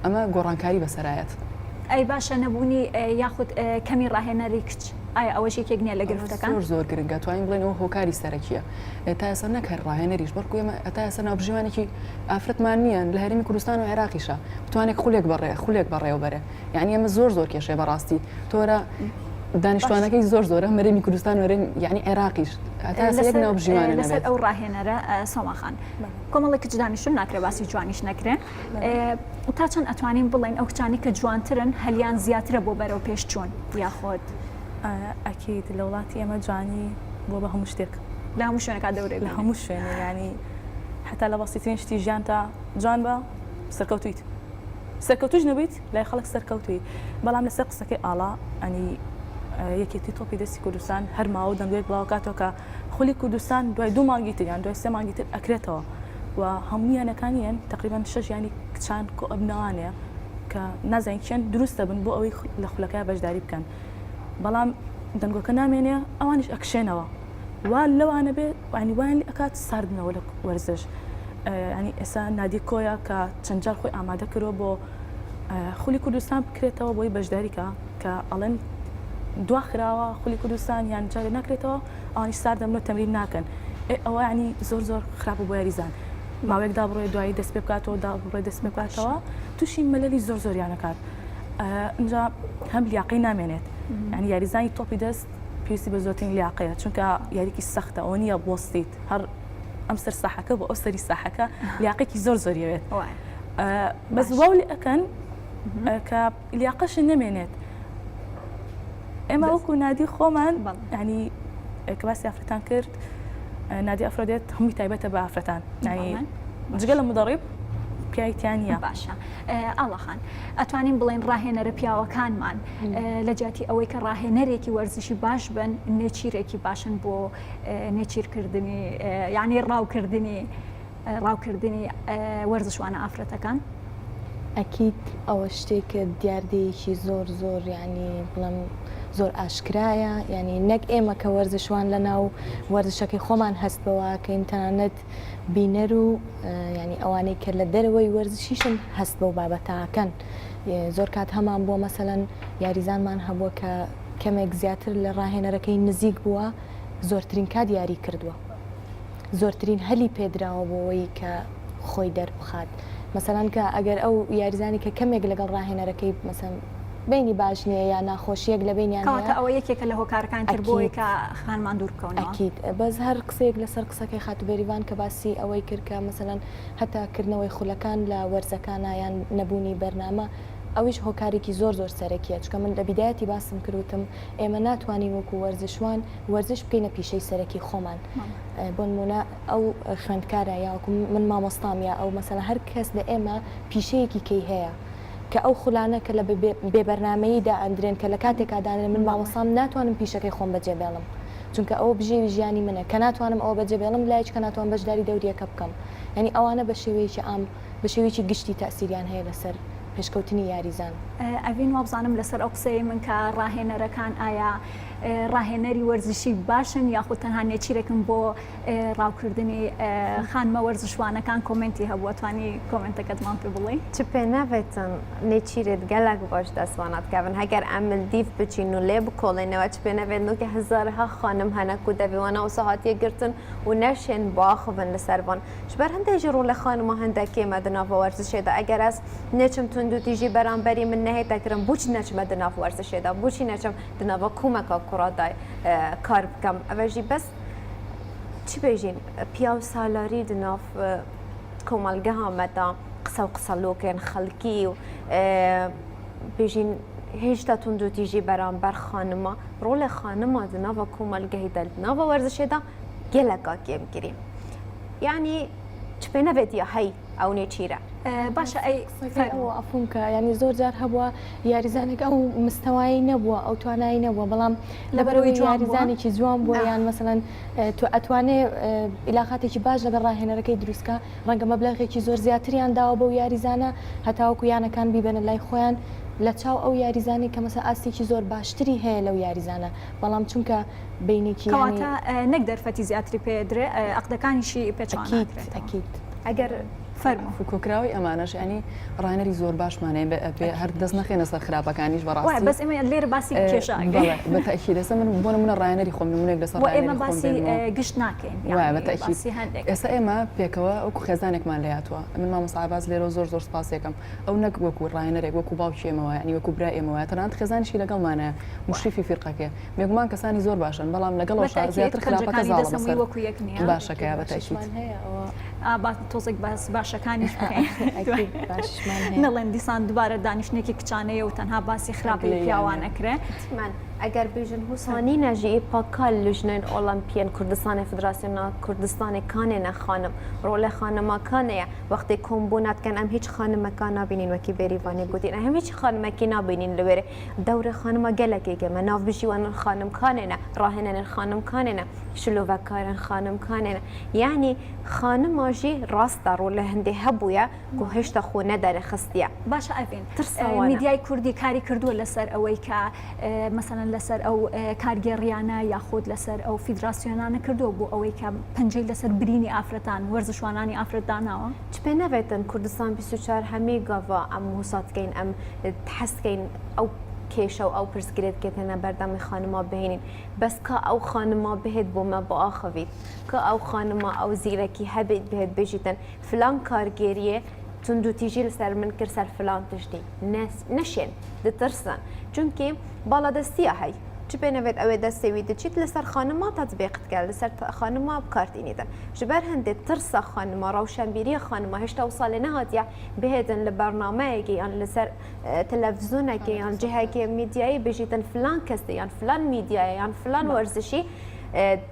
ئەمە گۆڕانکاری بەسەرایەت ئەی باشە نەبوونی یاخود کەمی ڕاهێنەری کچ ئایا ئەوەش یەکێک نییە لە گرفتەکان زۆر گرنگە توانین بڵێنەوە هۆکاری سەرەکیە تا ئێستا نەکەر ڕاهێنەریش بەڵکو ئێمە تا ئێستا ناوبژێوانێکی ئافرەتمان نییە لە هەرێمی کوردستان و عێراقیشە بتوانێت خولێک بەڕێوەبەرە یعنی ئێمە زۆر کێشەیە بەڕاستی تۆرە دانیشتوانەکەی زۆرە مەرێمی کوردستان وەرێن یعنی عێراقیش یەک ناوبژێوانە لەسەر ئەو ڕاهێنەرە سۆماخان کۆمەڵی کچ دانیشتون ناکرێ باسی جوانیش نەکرێن تا چەند ئەتوانین بڵێن ئەو کچانی کە جوانترن هەلیان زیاترە بۆ بەرەو پێش چوون یاخۆت ئەکید لە وڵاتی ئێمە جوانی بۆ بە هەموو شتێک لە هەموو شوێنەکە دەورێت لە هەموو شوێنە ینی حتا لە بەسیترین شتی ژیان تا جوان بە سەرکەوتویت سەرکەوتوش نەبیت لای خەڵک سەرکەوتوی بەڵام لەسەر قسەکەی ئاڵا ئەنی یەکێتی تۆپی دەستی کوردستان هەر ماوە دەمێت بڵاوکاتەوە کە خولی کوردستان دوای 2 مانگی تر یان دوای 3 مانگی تر ئەکرێتەوە و هەموو یانەکانیان تقریبان 6 ینی کچان کۆ ئەبنەوانەیە کە نازانین چیان دروستە بن بۆ ئەوەی لە خولەکەی بەشداری بکەن بەڵام دەنگۆکە نامێنێ ئەوانش ئەکشێنەوە وا لەوانە بێت وانی وایان ئەکات ساردنەوە لە وەرزش ینی ئێستا نادی کۆیە کە چەند جار خۆی ئامادە کردەوە بۆ خولی کوردستان بکرێتەوە بۆی بەشداریکە کە ئەڵێن دواخراوە خولی کوردستان یان جارێ ناکرێتەوە ئەوانیش ساردەم لە تەمرین ناکەن ئەوە ینی زۆر خراپە بۆ یاریزان ماوەیەکدا بڕۆی دوایی دەست پێ بکاتەوە بڕۆی دەست پێ بکاتەوە تووشی مەلەلی زۆریانەکات اینجا هەم لیاقەی نامێنێت ینی یاریزانی تۆپی دەست پێویستی بە زۆرترین لیاقەیە چونکە یاریکی سەختە ئەوە نییە بۆستیت هەر ئەم سەر ساحەکە بۆ ئەو سەری ساحەکە لیاقێکی زۆریەوێت بەس واولی ئەکەن کە لیاقەش نەمێنێت ئێمە وەکو نادی خۆمان ینی کە باسی ئافرەتان کرد نادی ئەفرۆدێت هەمووی تایبەتە بە ئافرەتان جگە لە مدەڕیب پیاویتیانە باشە ئاڵەخان ئەتوانین بڵێن ڕاهێنەرە پیاوەکانمان لە جاتی ئەوەی کە ڕاهێنەرێکی وەرزشی باش بن نێچیرێکی باشن بۆ نێچیرکردنی یعنی ڕاوکردنی وەرزشوانە ئافرەتەکان ئەکید ئەوە شتێکە دیاردەیەکی زۆر ینی بڵم زۆر ئاشکرایە ینی نەک ئێمە کە وەرزشوان لە ناو وەرزشەکەی خۆمان هەست بەوە کەین تەنانەت بینەر و ینی ئەوانەی کە لە دەرەوەی وەرزشیشن هەست بەو بابەتاکەن زۆر کات هەمان بووە مەسەلەن یاریزانمان هەبووە کە کەمێک زیاتر لە ڕاهێنەرەکەی نزیک بووە زۆرترین کات یاری کردووە زۆرترین هەلی پێدراوە بۆەوەی کە خۆی دەربخات مەسەلەن کە ئەگەر ئەو یاریزانی کە کەمێک لەگەڵ ڕاهێنەرەکەی مەسەن بینی باش نییە یا ناخۆشیەک لە بینیان ئەوە یەکێکە لە هۆکارەکان کرد بۆی کە خانمان دوور بکەونەوە ئەکید بەس هەر قسەیەک لەسەر قسەکەی خاتوبەریوان کە باسی ئەوەی کرد کە مەسەلەن هەتاکردنەوەی خولەکان لە وەرزەکانە یان نەبوونی بەرنامە ئەویش هۆکارێکی زۆر خوێندکە چکە من لە بیدایەتی باسم کردوتم ئێمە ناتوانین وەکو وەرزشوان وەرزش بکەینە پیشەی سەرەکی خۆمان بۆ نمونە ئەو خوێندکارە یاوەکو من مامۆستام یا ئەو مەسەلە هەر کەس لە ئێمە پیشەیەکی کەی هەیە کە ئەو خولانە کە لە بێبەرنامەییدا ئەندرێن کە لە کاتێکا دانێن من مامۆستام ناتوانم پیشەکەی خۆم بەجێبێڵم چونکە ئەوە بژێوی ژیانی منە کە ناتوانم ئەوە بەجێبێڵم لایەک کە ناتوان بەشداری دەوریەکە بکەم یعنی ئەوانە بە شێوەیەکی ئام بە شێوەیەکی گشتی تاسیریان هەیە لەسەر پێشکەوتنی یاریزان ئەڤین وابزانم لەسەر ئەو قسەی من کە ڕاهێنەرەکان ئایا ڕاهێنەری وەرزشی باشن یاخود تەنها نێچیرێکم بۆ ڕاوکردنی خانمە وەرزشوانەکان کۆمنتی هەبووە توانی کۆمنتەکەتمان پێ بڵێ چ پێ نەبێتن نێچیرێت گەلک باش دەستوانات کەون هەگەر ئەمل دیف بچین و لێ بکۆڵێنەوە چ پێ نەبێت نوکە هزارها خانم هەنەک و دەبیوانە و سەهاتیە گرتن و نەشێن باخبن لەسەربان شبەر هەندێکی ڕوو لە خانمە هەندێکێمە دناوە وەرزشێدا ئەگەر ئەس نێچم تونند و تیژی بەرامبەری من نەهێتەکردم بچ نەچمە دناو وەرزشێدا بچی نەچم دناوە کومەکە کوڕادای کار بکەم ئەوەژی بەس چی بێژین پیا و سالاری دناو کۆمەلگە هامەدا قسە و قسەلۆکێن خەڵکی و بێژین هێشتا تونند و تیژی بەرامبەر خانمە ڕۆلە خانمە دناوە کۆمەلگەهی دەناوە وەرزشێدا گەلەکە کێمگیریم یعنی چ پێ نەبێت یا هەی ئەو نێچیرە باشە ئەی ئەفونکە ینی زۆر جار هەبووە یاریزانێک ئەو مستەوایی نەبووە ئەو توانایی نەبووە بەڵام لەبەرەوەی یاریزانێکی جوان بووە یان مەسەلەن تو ئەتوانێ علاقاتێکی باش لەگەڵ ڕاهێنەرەکەی دروستکە ڕەنگە مەبلەغێکی زۆر زیاتریان داوە بەو یاریزانە هەتاوەکو یانەکان بیبەنە لای خۆیان لە چاو ئەو یاریزانی کە مەسە ئاستێکی زۆر باشتری هەیە لەو یاریزانە بەڵام چونکە بینێکی کەواتە نەک دەرفەتی زیاتری پێدرێ عەقدەکانیشی پێچوانەکرێت ئەگەر فەرمو کۆکراوی ئەمانەش ینی ڕایەنەری زۆر باشمانەیە بێ هەر دەست نەخێنە سەر خراپەکانیش بەڕاستی بەس ئێمە لێرە باسی کێشە بەتەکی دەسە من بۆ نمونە ڕایەنەری خۆم نمونێک لەسەر ئێمە باسی گشت ناکەین ئێستا ئێمە پێکەوە ئەوکو خێزانێکمان لە هاتووە من مامۆستا بێرە زۆر سپاسێکم ئەو نەک وەکو ڕایەنەرێک وەکو باوکی ئێمەوە ینی وەکو برا ئێمەوە تەنانەت خێزانیشی لەگەڵمانە مشریفی فیرقەکە بێگومان کەسانی زۆر باشن بەڵام لەگەڵ شار زیاتر خراپەکە زاڵە وەکو یەک نییە باشەکە بەتەکی تۆزێک باشەکانیش نەڵێن دیسان دوبارە دانیشتێکی کچانەیە و تەنها باسی خراپی پیاوانەکرێ ئەگەر بێژن حوسانی نەژی پاکال لژنێن ئۆلمپیان کوردستانی فدراسیۆنا کوردستانێکانێنە خانم ڕۆلە خانمەکانەیە وەختی کۆمبووناتکەن ئەم هیچ خانمەکان نبینین وەکی بێریوانی گوتین ئەم هیچ خانمەکی نبینین لەوێرە دەورە خانمە گەلێکێگەمە ناو بژیوان خانمکانێنە ڕاهێنەن خانمکانێنە شلۆڤەکارن خانمکانێنە یعنی خانماژی ڕاستە ڕۆلە هەندێ هەبووە و هێشتا خۆ نەدەرە خستیە باشە ئەڤین میدیای کوردی کاری کردووە لەسەر ئەوەی کە مەسەن لەسەر ئەو کارگێڕیانە یاخود لەسەر ئەو فیدراسیۆنانە کردووە بۆ ئەوەی کە پەنجەی لەسەر برینی ئافرەتان وەرزشوانانی ئافرەتداناوە چ پێ نەبێتن کوردستان 24 هەمێ گاڤ ئەم وساتکەین ئەم حەستکەین ئەو کێشە و ئەو پرسگرێتکێتەنە بەردەمی خانما بهێنین بەس کە ئەو خانما بهێت بۆمە بۆ ئاخەویت کە ئەو خانما ئەو زیرەکی هەبێت بهێت بژیتن فلان کارگێریە تونند و تیژی لەسەر من کرد سەر فلان تشتی نەشێن دترسن چونکی باڵادەستیە هەی چ پێنەوێت ئەوێ دەستێوی دەچیت لەسەر خانما تەطبیقتکە لەسەر خانما بکارتینیدن ji ber hindê tirsa xanima rawşenbîriya xanima hêşta û salê nehatiye bihêdin li bernameyekê yan li ser televizyonekê yan cihekê medyayê bêjîtin filan kesê yan filan medyayê yan filan werzişî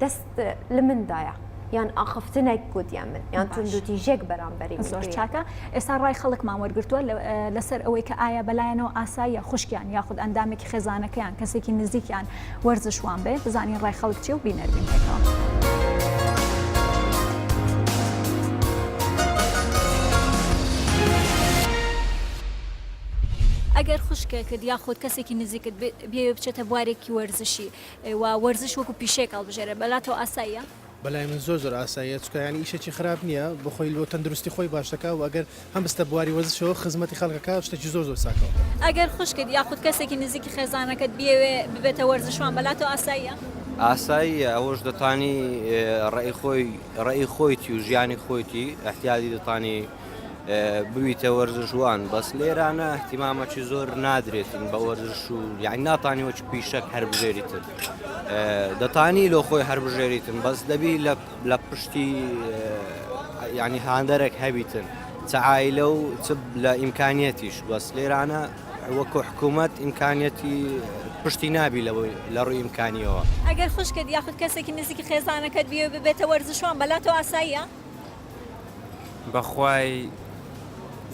dest li min daye یان ئاخفتنێک گوتیان من یان توندوتیژێک بەرامبەری زۆر چاکە ئێستا ڕای خەڵکمان وەرگرتووە لەسەر ئەوەی کە ئایا بەلایەنەوە ئاساییە خوشکیان یاخود ئەندامێکی خێزانەکەیان کەسێکی نزیکیان وەرزشوان بێ بزانین ڕای خەڵک چێ و بینەربین پێکەوە. ئەگەر خوشکێکت یاخود کەسێکی نزیکت بێ بچێتە بوارێکی وەرزشی و وەرزش وەکو پیشێک هەڵبژێرە بەلاتەوە ئاساییە؟ بەلای من زۆر ئاساییە چکە ینی ئیشێکی خراپ نییە بخۆی بۆ تەندروستی خۆی باشەکە و ئەگەر هەم بستە بواری وەرزشەوە خزمەتی خەڵکەکە شتێکی زۆر ساکەوە. ئەگەر خوشکت یاخود کەسێکی نزیکی خێزانەکەت بێوێ ببێتە وەرزشوان بەلاتەوە ئاساییە؟ ئاساییە ئەوەش دەتانی ڕێی خۆیتی و ژیانی خۆیتی احتیاجی دەتانی بویتە وەرزشوان بەس لێرانە احتیمامەکی زۆر نادرێتن بە وەرزش و یعنی ناتانی وەچ پیشەک هەر بژێریتن دەتانی لۆ خۆی هەر بژێریتن بەس دەبی لە پشتی یعنی هاندەرێک هەبیتن چ عایلە و چ لە ئیمکانیەتیش بەس لێرانە وەکو حکوومەت ئیمکانیەتی پشتی نابی لە ڕووی ئیمکانیەوە. ئەگەر خوشکت یاخود کەسێکی نزیکی خێزانەکەت بێ ببێتە وەرزشوان بەلاتەوە ئاساییە؟ بەخوای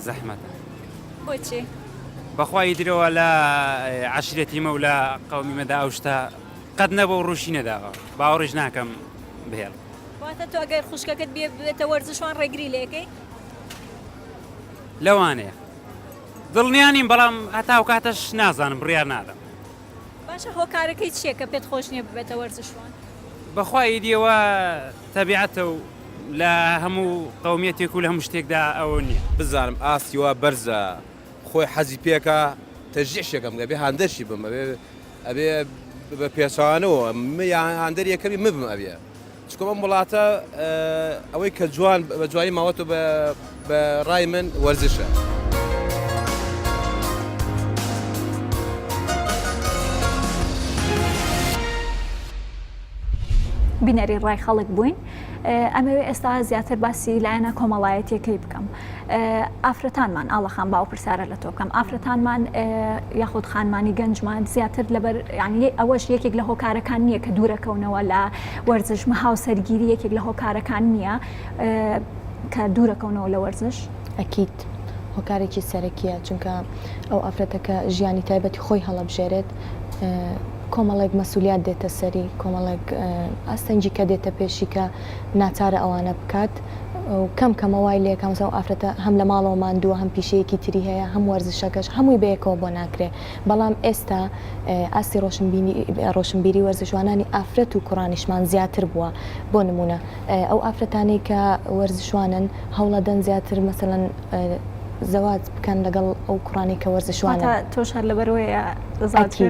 زەحمەتە. بۆچی؟ بەخوای درەوە لە عەشیرەتیمە و لە قەومیمەدا ئەو شتە قەت نەبە و ڕووشی نەداوە باوەڕیش ناکەم بهێڵ. واتە تۆ ئەگەر خوشکەکەت بێ ببێتە وەرزشوان ڕێگری لێکەی؟ لەوانەیە دڵنیانیم بەڵام هەتاو کاتەش نازانم بڕیار نادەم. باشە هۆکارەکەی چییە کە پێت خۆش نییە ببێتە وەرزشوان؟ بەخوای دیەوە تەبیعەتە و لە هەموو قەومیەتێک و لە هەموو شتێکدا ئەوە نییە بزانم ئاسیوە بەرزە خۆی حەزی پێکە تەژێشێکم دەبێ هاندەرشی بم ئەبێ بە پێچوانەوە هاندەر یەکەمی مبم ئەبێ چکۆمە وڵاتە ئەوەی کە جوان بە جوایی ماوەتە بە ڕای من وەرزشە. بینەری ڕای خەڵک بووین ئەمەوێ ئێستا زیاتر باسی لایەنە کۆمەڵایەتیەکەی بکەم. ئافرەتانمان ئاڵەخان باو پرسیارە لە تۆ بکەم ئافرەتانمان یاخود خانمانی گەنجمان زیاتر لەبەر یعنی ئەوەش یەکێک لە هۆکارەکان نییە کە دوورەکەونەوە لە وەرزش مەهاو سەرگیری یەکێک لە هۆکارەکان نییە کە دوورەکەونەوە لە وەرزش؟ ئەکید هۆکارێکی سەرەکیە چونکە ئەو ئافرەتەکە ژیانی تایبەتی خۆی هەڵەبژێرێت کۆمەڵێک مەسئولیات دێتە سەری کۆمەڵێک ئاستەنجی کە دێتە پێشی کە ناچارە ئەوانە بکات و کەم وای لێ کەمسە و ئافرەتە هەم لە ماڵەوە ماندووە هەم پیشەیەکی تری هەیە هەم وەرزشەکەش هەمووی بەیەکەوە بۆ ناکرێ بەڵام ئێستا ئاستی ڕۆشنبیری وەرزشوانانی ئافرەت و کوڕانیشمان زیاتر بووە بۆ نمونە ئەو ئافرەتانەی کە وەرزشوانن هەوڵەدەن زیاتر مەسەڵەن زەواج بکەن لەگەڵ ئەو کوڕانی کە وەرزشوانە تۆش هەر لەبەرەوەیە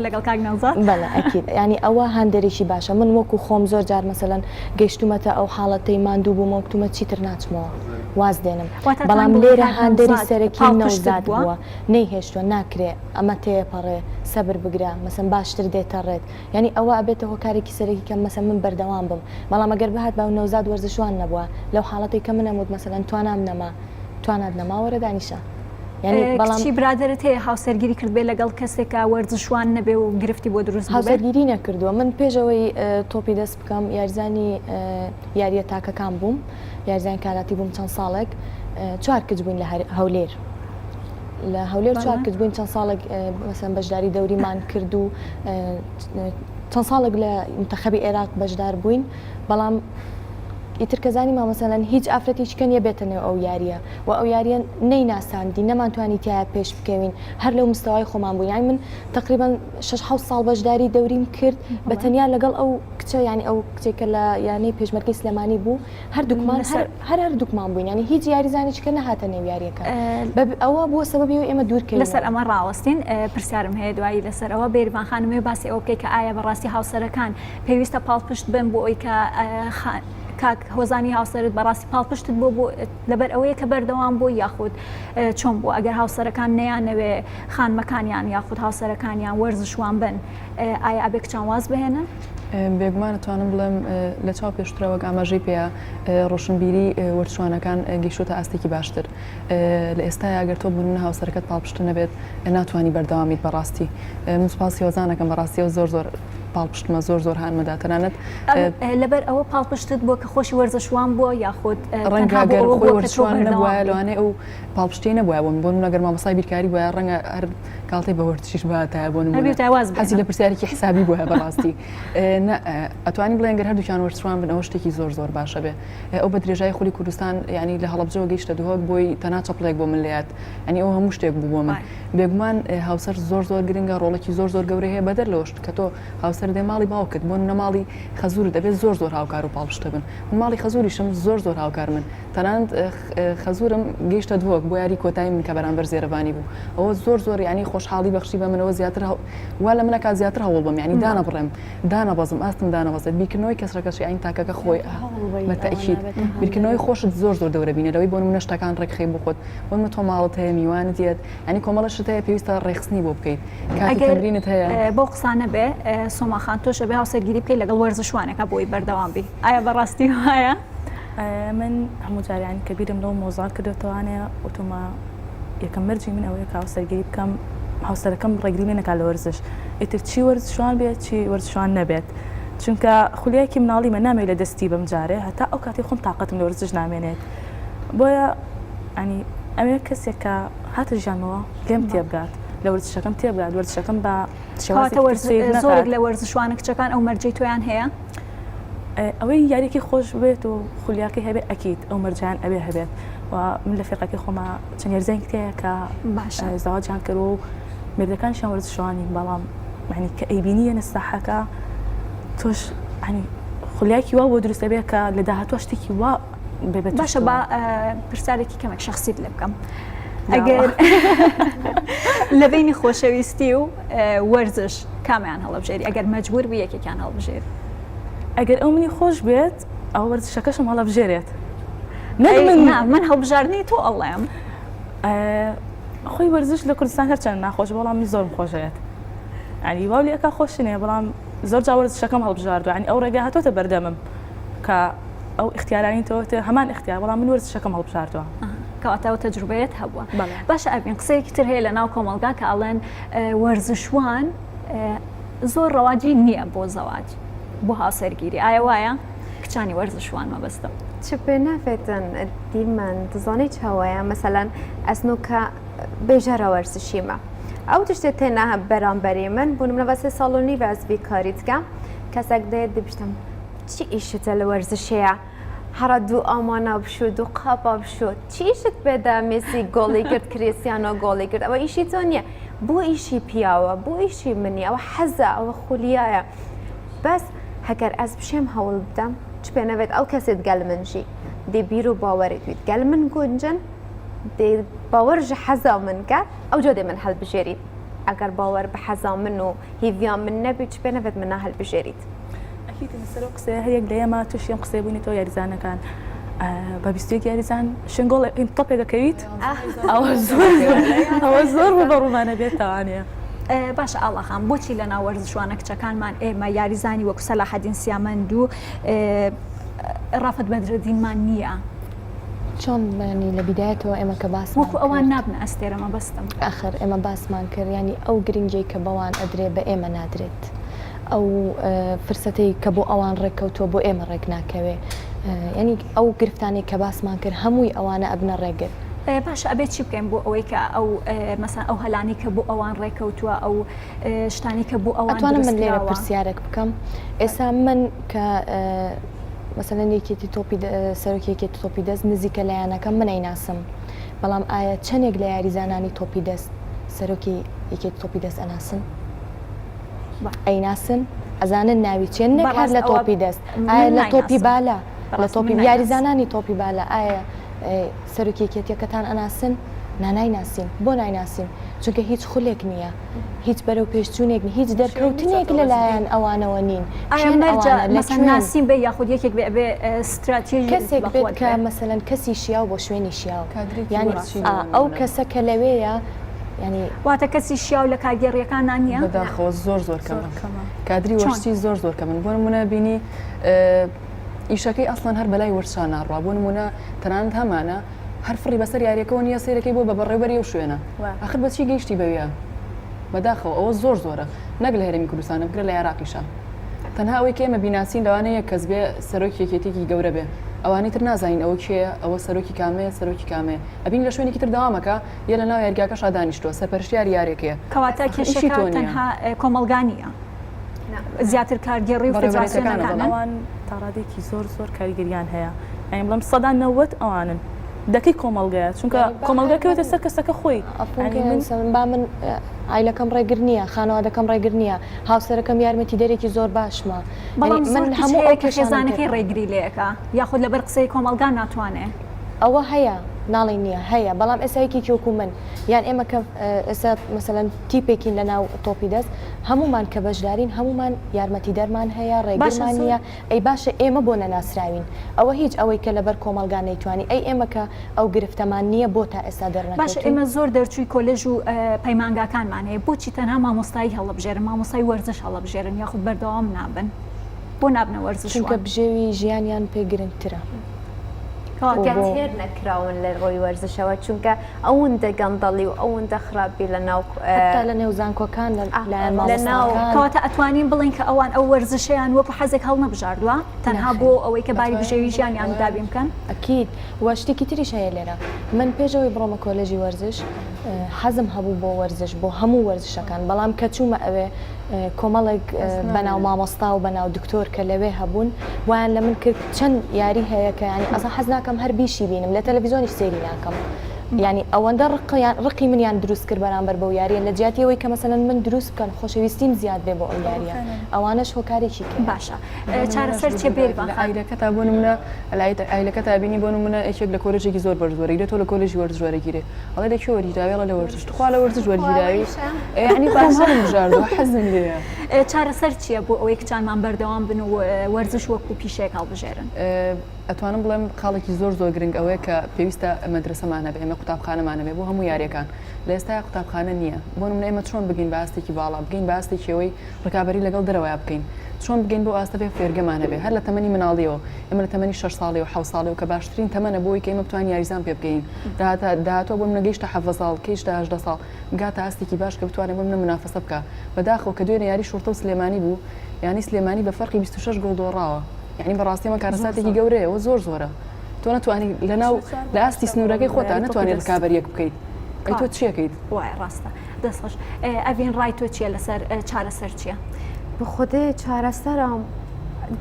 لەگەڵ کاک نەوزاد بەڵێ ئەکید ینی ئەوە هەندێریشی باشە من وەکو خۆم زۆر جار مەسەلەن گەیشتومەتە ئەو حاڵەتەی ماندوو بوومە وەکتومە چیتر ناچمەوە واز دێنم بەڵام لێرە هەندێری سەرەکی نەوزاد بووە نەیهێشتووە ناکرێ ئەمە تێپەڕێ سەبر بگرە مەسەن باشتر دێتە ڕێت ینی ئەوە ئەبێتە هۆکارێکی سەرەکی کەم مەسە من بەردەوام بم بەڵام ئەگەر بەهات با نەوزاد وەرزشوان نەبووە لەو حاڵەتی کە منەموت مەسەلەن توانات نەماوەرە دانیشە چی برادرت هەیە هاوسەرگیری کرد بێ لەگەڵ کەسێکە وەرزشوان نەبێ و گرفتی بۆ دروست هاوسەرگیری نەکردووە من پێشەوەی تۆپی دەست بکەم یاریزانی یاریە تاکەکان بووم یاریزانی کاراتی بووم چەند ساڵێک 4 کچ بووین لە هەولێر لە هەولێر 4 کچ بووین چەند ساڵێک مەسەن بەشداری دەوریمان کرد و چەند ساڵێک لە منتەخەبی عێراق بەشدار بووین بەڵام ئیتر کەزانی مامەسەلەن هیچ ئافرەتێکیکەن یە بێتەنێ ئەو یاریە و ئەو یاریە نەیناساندی نەمانتوانی تایە پێش بکەوین هەر لەو مستەوای خۆمان بوو یانی من تقریبان 6 ساڵ بەشداری دەوریم کرد بە تەنیا لەگەڵ ئەو کچە ینی ئەو کچێکە لە یانەی پێشمەرگەی سلێمانی بوو هەردووکمان هەردووکمان بووین ینی هیچ یاریزانێکیکە نەهاتە نێو یاریەکە ئەوە بووە سەبەبی ئێمە دوورکەین لەسەر ئەمە ڕاوەستین پرسیارم هەیە دوایی لەسەر ئەوە بێریڤان خانمێ باسی ئەو بکەی کە ئایا بەڕاستی هاوسەرەکان پێویستە پاڵپشت بن بۆ ئەوی کە کاک هۆزانی هاوسەرت بەڕاستی پاڵپشتت بۆ لەبەر ئەوەیە کە بەردەوام بۆ یاخود چۆن بوو ئەگەر هاوسەرەکان نەیانەوێ خانمەکانیان یاخود هاوسەرەکانیان وەرزشوان بن ئایا ئەبێ کچان واز بهێنن؟ بێگومان دەتوانم بڵێم لە چاو پێشترەوەک ئاماژەی پێە ڕۆشنبیری وەرزشوانەکان گەیشتوتە ئاستێکی باشتر لە ئێستای ئەگەر تۆ بوون هاوسەرەکەت پاڵپشت نەبێت ناتوانانی بەردەوامیت بەڕاستی من سوپاسی هۆزانەکەم بەڕاستیەوە زۆر پاڵپشتمە زۆر هانمەدا تەنانەت لەبەر ئەوە پاڵپشتت بۆ کە خۆشی وەرزشوان بووە یاخود ڕەنگەگەر خۆی وەرزشوان نەبووە لەوانەیە ئەو پاڵپشتی نەبووە بۆ نەگەر مامەسای بیرکاری بووە ڕەنگە هەر کاڵتەی بە وەرزشیش باتایە بۆ حەزی لە پرسیارێکی حسابی بووە بەڕاستی ئەتوانی بڵێن گەر هەردووکیان وەرزشوان بن ئەوە شتێکی زۆر باشە بێ ئەو بە درێژای خولی کوردستان ینی لە هەڵەبجەوە گەیشتە دووهۆک بۆی تەنها چەپڵێک بۆ من لات ئەنی ئەو هەموو شتێک بوو بۆ من بێگومان هاوسەر زۆر گرنگە ڕۆڵێکی زۆر گەورەی هەیە بەدەر لەوەشت کە تۆ هاوسەر دێ ماڵی باوکت بۆ نەماڵی خەزور دەبێت زۆر هاوکار و پاڵپشتە بن ماڵی خەزوریشم زۆر هاوکار من تەنانەت خەزورم گەیشتە دووەک بۆ یاری کۆتایی من کە بەرامبەر زێرەبانی بوو ئەوە زۆر ینی خۆشحاڵی بەخشی بە منەوە زیاتر وا لە منەکە زیاتر هەوڵ بم ینی دانەبڕێم دانەبەزم ئاستم دانەبەزێت بیرکردنەوەی کەسڕەکەشی ئاین تاکەکە خۆی بەتەئکید بیرکردنەوەی خۆشت زۆر دەورە بینێ لەوەی بۆ منە شتەکان ڕێکخی بخۆت بۆ من تۆ ماڵت هەیە میوانت دیێت ینی کۆمەڵە شت هەیە پێویستە ڕێخستنی بۆ بکەیت کاتی تەمرینت هەیە بۆ قسانە بێ سۆماخان تۆشە بێ هاوسەرگیری بکەیت لەگەڵ وەرزشوانێکە بۆی بەردەوام بی ئایا بەڕاستی وایە؟ من هەموو جاریانی کە بیرم لەو مۆزار کردێتوانەیە ئۆتۆما یەکەم مەرجی من ئەوەیە کە هاوسەرگیری بکەم هاوسەرەکەم ڕێگری نەکات لە وەرزش ئیتر چی وەرزشوان بێت چی وەرزشوان نەبێت چونکە خولیایەکی مناڵی من نامێت لە دەستی بەم جارێ هەتا ئەو کاتی خۆم تااقەتم لە وەرزش نامێنێت بۆیە ئەنی ئەوێ کەسێک کە هاتە ژیانەوە لێم تێبگات لە وەرزشەکەم تێبگات وەرزشەکەم بە زۆرێک لە وەرزشوانە کچەکان ئەو مەرجەی تۆیان هەیە ئەوەی یاریکی خۆش بێت و خولیاکی هەبێت ئەکیت ئەو مەرجیان ئەبێ هەبێت و من لە فێقەکەی خۆمە چەند یارزانێک تەیە کە زەواجیان کرد و مێردەکانیشیان وەرزشوانی بەڵام یعنی کە ئەیبینیە نەستاحەکە تۆش ینی خولیاکی وا بۆ دروستە بێت کە لە داهاتوە شتێکی وا بێت باشە بە پرسیارێکی کەمێک شەخسیت لێ بکەم ئەگەر لە بینی خۆشەویستی و وەرزش کامیان هەڵەبژێری ئەگەر مەجبور بوو یەکێکیان هەڵبژێر ئەگەر ئەو منی خۆش بێت ئەو وەرزشەکەشم هەڵەبژێرێت من هەڵبژاردنی تۆ ئەڵێم خۆی وەرزش لە کوردستان هەرچەند ناخۆش بەڵام زۆرم خۆشەوێت ینی واولی ئەکا خۆشنێ بەڵام زۆر جا وەرزشەکەم هەڵبژاردووە ینی ئەو ڕێگە هاتۆتە بەردەمم کە ئەو اختیارانی تۆتە هەمان اختیار بەڵام من وەرزشەکەم هەڵبژاردووە کەواتەوە تەجروبەیەت هەبووە باشە ئەبین قسەیەکی تر هەیە لە ناو کۆمەلگا کە ئەڵێن وەرزشوان زۆر ڕەواجی نییە بۆ زەواج بۆ هاوسەرگیری ئایا وایە کچانی وەرزشوان مەبەستە چ پێ نافێتن دیمەن دزانیت هەوەیە مەسەلەن ئەسنوکە بێژەرە وەرزشیمە ئەو تشتێت تێنا بەرامبەری من بوونم لە بەسێ ساڵۆنی بەزبی کاریتکە کەسێک دێت دەبیشتم چی ئیشتە لە وەرزشەیە هەرە دوو ئامانە بشو دوو قاپا بشو چیشت بێدا مێسی گۆڵی کرد کریسیانۆ گۆڵی کرد ئەوە ئیشی تۆ نییە بۆ ئیشی پیاوە بۆ ئیشی منی ئەوە حەزە ئەوە خولیایە بەس هەگەر ئەس بشێم هەوڵ بدەم چ پێنەوێت ئەو کەسێت گەل منژی دێ بیر و باوەرێت ویت گەل من گونجن دێ باوەڕژە حەزا من کە ئەو جۆ دێ من هەڵبژێریت ئەگەر باوەڕ بە حەزا من و هیڤیان من نەبێت چ پێنەوێت منە هەڵبژێریت سەر قسە هەیەک لە ئێمە تووشیم قسەبوونی تۆ یاریزانەکان بە بیستێک یاریزان شنگۆڵ تۆپێکەکەویت ئەوە زۆر بە ڕوومانە بێت تاوانەیە باش ئاڵاخان بۆچی لە ناو وەرزشوانە کچەکانمان ئێمە یاریزانی وەکو سەلاحەدین سیامەند و ڕافت بەدرەدینمان نییە چۆن بەنی لە بیدایەتەوە ئێمە کە باس وەکو ئەوان نابنە ئەستێرەمە بەستم ئەخر ئێمە باسمان کرد ینی ئەو گرنگی کە بەوان ئەدرێ بە ئێمە نادرێت ئەو فرسەتەی کە بۆ ئەوان ڕێککەوتووە بۆ ئێمە ڕێک ناکەوێ ینی ئەو گرفتانی کە باسمان کرد هەمووی ئەوانە ئەبنە ڕێگر باش ئەبێت چی بکەین بۆ ئەوەی کە ئەو مەسەن ئەو هەلانی کە بۆ ئەوان ڕێککەوتووە ئەو شتانی کە بۆ ئەوان ئەتوانم من لێرە پرسیارێک بکەم ئێستا من کە مەسەلەن یەکێتی تۆپی سەرۆکیەکێتی تۆپی دەست نزیکە لایەنەکەم من ئەیناسم بەڵام ئایا چەندێک لە یاریزانانی تۆپی دەست سەرۆکی یەکێتی تۆپی دەست ئەناسن ئەیناسن ئەزانن ناوی چێن نەکات لە تۆپی دەست ئایا لە تۆپی بالا لە تۆپی یاریزانانی تۆپی بالا ئایا سەرۆکیەکێتیەکەتان ئەناسن نانایناسین بۆ نایناسین چونکە هیچ خولێک نییە هیچ بەرەو پێشچوونێک هیچ دەرکەوتنێک لەلایەن ئەوانەوە نین ناسیم بێ یاخود یەکێک بێ استراتێژی کەسێک بێت کە مەسەلەن کەسی شیاو بۆ شوێنی شیاو یعنی ئەو کەسە کە لەوەیە ینی واتە کەسی شیاو لە کارگەڕیەکانان نیە بەداخۆ زۆر زۆر کەمە کادری وەرزی زۆر زۆر کە من بۆ نمونە بینی ئیشەکەی ئەسڵەن هەر بەلای وەرزشان ناڕوا بۆ نمونە تەنانەت هەمانە هەر فڕی بەسەر یاریەکەەوە نییە سیرەکەی بۆ بە بەڕێوەری و شوێنە ئاخر بەچی گەیشتی بەویە بەداخەوە ئەوە زۆر زۆرە نەک لە هەرێمی کوردستانە بگرە لە عێراقیشە تەنها ئەوەی کە ئێمە بیناسین لەوانەیە کەس بێ سەرۆکی یەکێتێکی گەورە بێ ئەوانەی تر نازانین ئەوە کێیە ئەوە سەرۆکی کامەیە سەرۆکی کامەیە ئەبین لە شوێنێکی تر داوامەکە یە لە ناو یارگاکەش دانیشتووە سەرپەرشتیاری یاریەکەیە کەواتە کێشەکە تەنها کۆمەلگانیە زیاتر کارگەڕی و فدراسیۆنەکانە ئەوان تاڕادێکی زۆر زۆر کاریگەریان هەیە ئەم بڵم سەدا 90 ئەوانن دەکەی کۆمەلگایە چونکە کۆمەلگاکەوێتە سەر کەسەکە خۆی با من ئایلەکەم ڕێگر نییە خانەوادەکەم ڕێگر نییە هاوسەرەکەم یارمەتی دەرێکی زۆر باشمە بەڵام من هەموو ئەو کێشێزانەکەی ڕێگری لەیەکە یاخود لەبەر قسەی کۆمەلگان ناتوانێت ئەوە هەیە ناڵی نییە هەیە بەڵام ئێسایەکی کێوکو من یان ئێمە کە ئێستا مەسەلەن تیپێکین لە ناو تۆپی دەست هەمومان کە بەشدارین هەمومان یارمەتی دەرمان هەیە ڕێگرمان نییە ئەی باشە ئێمە بۆ نەناسراوین ئەوە هیچ ئەوەی کە لەبەر کۆمەلگان نەیتوانی ئەی ئێمە کە ئەو گرفتەمان نییە بۆ تا ئێستا دەرنەکەوتین باش ئێمە زۆر دەرچووی کۆلێژ و پەیمانگاکانمان هەیە بۆچی تەنها مامۆستایی هەڵەبژێرن مامۆستای وەرزش هەڵەبژێرن یاخود بەردەوام نابن بۆ نابنە وەرزش چونکە بژێوی ژیانیان پێ گرنگترە هێر نەکراون لە ڕۆی وەرزشەوە چونکە ئەوەندە گەندەڵی و ئەوەندە خراپی لە ناو لە نێوزانکۆکان لە ناو کەواتە ئەتوانین بڵین کە ئەوان ئەو وەرزشیان وەکو حەزێک هەڵ نەبژاردووە تەنها بۆ ئەوەی کە باری بژێوی ژیانیان دابین بکەن ئەکید وەشتێکی تریش هەیە لێرە من پێشەوەی بڕۆمە کۆلێژی وەرزش حەزم هەبوو بۆ وەرزش بۆ هەموو وەرزشەکان بەڵام کە چوومە ئەوێ کۆمەڵێک بەناو مامۆستا و بەناو دکتۆر کە لەوێ هەبوون ویان لە من کرد چەند یاری هەیە کە ینی ئەسا حەز ناکەم هەر بیشی بینم لە تەلەڤیزۆنیش سێری ناکەم ینی ئەوەندە ڕقی منیان دروست کرد بەرامبەر بەو یاریە لە جیاتیەوەی کە مەسەلەن من دروست بکەن خۆشەویستیم زیاد بێ بۆ ئەو یاریە ئەوانەش هۆکارێکی کرد باشە چارەسەر چێ بێربان ئایلەکەتا بۆ نمونە ئایلەکەتا بینی بۆ نمونە یەکێک لە کۆلێژێکی زۆر بەرزوەرە تۆ لە کۆلێژی وەرزش وەرەگیرێ ئەڵێ لەکوێ وەرگیراوێڵە لە وەرزش خوا لە وەرزش وەرگیراوی یعنی باشم بژاردووە حەزم لێیە چارەسەر چییە بۆ ئەوەی کچانمان بەردەوام بن و وەرزش وەکو پیشەیەک هەڵبژێرن ئەتوانم بڵێم خاڵێکی زۆر زۆر گرنگ ئەوەیە کە پێویستە مەدرسەمانە بێ ئێمە قوتابخانەمانە بێ بۆ هەموو یاریەکان لە ئێستا قوتابخانە نییە بۆ نمونە ئێمە چۆن بگەین بە ئاستێکی باڵا بگەین بە ئاستێکیەوەی ڕکابەری لەگەڵ دەرەوەی بکەین چۆن بگەین بۆ ئاستە بێ فێرگەمانە بێ هەر لە تەمەنی مناڵیەوە ئێمە لە تەمەنی 6 ساڵی و 7 ساڵی و کە باشترین تەمەنە بۆی کە ئێمە بتوانین یاریزان پێ بگەین داهاتوە بۆ منە گەیشتە 7 ساڵ کەیشتە 18 ساڵ بگاتە ئاستێکی باش کە بتوانێت بۆ منە منافەسە بکە بەداخەوە کە دوێنێ یاری شورتە و سلێمانی بوو یانی سلێمانی بە فەرقی 26 گۆڵ دۆڕاوە یعنی بەڕاستی ئەمە کارەساتێکی گەورەیە و زۆر زۆرە تۆ نتوانی لەناو لە ئاستی سنوورەکەی خۆتا نتوانێت ڕکابەریەک بکەیت ئەی تۆ چیەکەیت وای ڕاستە دەستخۆش ئەڤین ڕای تۆ چییە لەسەر چارەسەر چییە بە خودێ چارەسەرم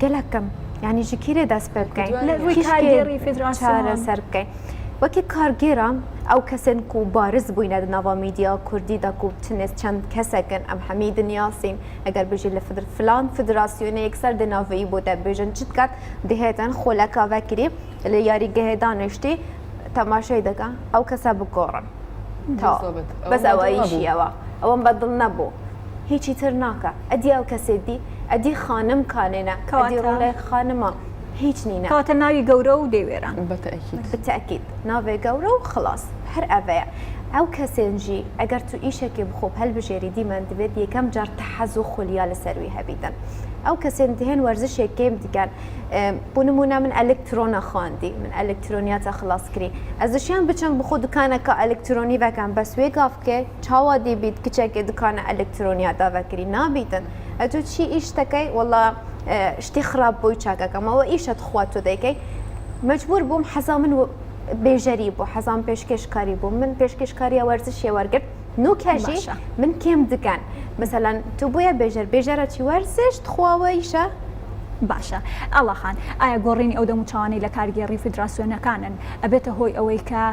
گەلەکەم یعنی ژکیرێ دەست پێ بکەین لە ڕووی کارگێڕی فیدراسیۆن چارەسەر بکەین وەکی کارگێرە ئەو کەسێن و بارز بووینە ناوا میدیا کوردی دا و تنێت چەند کەسێکن ئەم هەمی دنیاسین ئەگەر بژی لە فلان فدراسیۆنە یەکسەر دناوەیی بۆ دەبێژن چ کات دهێتن خۆلەکاوەکری لە یاریگەهێدانشتی تەماشای دەکە ئەو کەسە بگۆڕن بەس ئەوەیشیەوە ئەوەم بەدڵ نەبوو هیچی تر ناکە ئەدی ئەو کەسێدی ئەدی خانم کانێنە کاتی ڕۆڵی خانمە هیچ نینە کاتە ناوی گەورە و دەیوێران بتەکیید ناوێ گەورە و خلاص هەر ئەڤەیە ئەو کەسێنجی ئەگەر تو ئیشێکی بخۆب هەلبژێری دیمە دەبێت یەکەم جار تەحەز و خولیا لەسەروی هەبیدن ئەو کەسێن دهێن وەرزشێک کێم دیکەن بۆ نمونە من ئەلکترۆنە خواندی من ئەلکترۆنیاتە خلاصکری ئەزشیان بچم بخۆ دوکانەکە ئەلکترۆنی بەکەم بە سوێ گافکێ چاوا دیبیت کچێکی دوکانە ئەلکترۆنیاتا بەکری نابیتن ئەتو چی ئیش دەکەی وەڵا شتی خراپ بۆی چاکەکەمەوە ئیشت خوات تۆ دەیکەی مەجبور بووم حەزا من بێژەری بۆ حەزان پێشکەشکاری بوو من پێشکەشکاری وەرزشی وەرگرت نوکەژی من کێم دکەن مثلەن تو بۆیە بێژەرە چی وەرزش تخواوە ئیشە باشە ئەڵەخان ئایا گۆڕینی ئەو دەموچوانەی لە کارگێڕی فیدراسیۆنەکانن ئەبێتە هۆی ئەوەی کە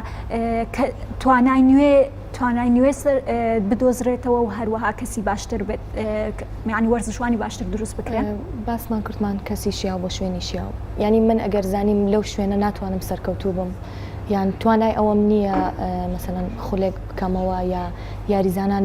توانای نوێ بدۆزرێتەوە و هەروەها کەسی باشتر بێت میانی وەرزشوانی باشتر دروست بکرێن باسمان کورتمان کەسی شیاو بۆ شوێنی شیاو یعنی من ئەگەر زانیم لەو شوێنە ناتوانم سەرکەوتوو بم یان توانای ئەوەم نییە مەسەڵەن خولێک بکەمەوە یا یاریزانان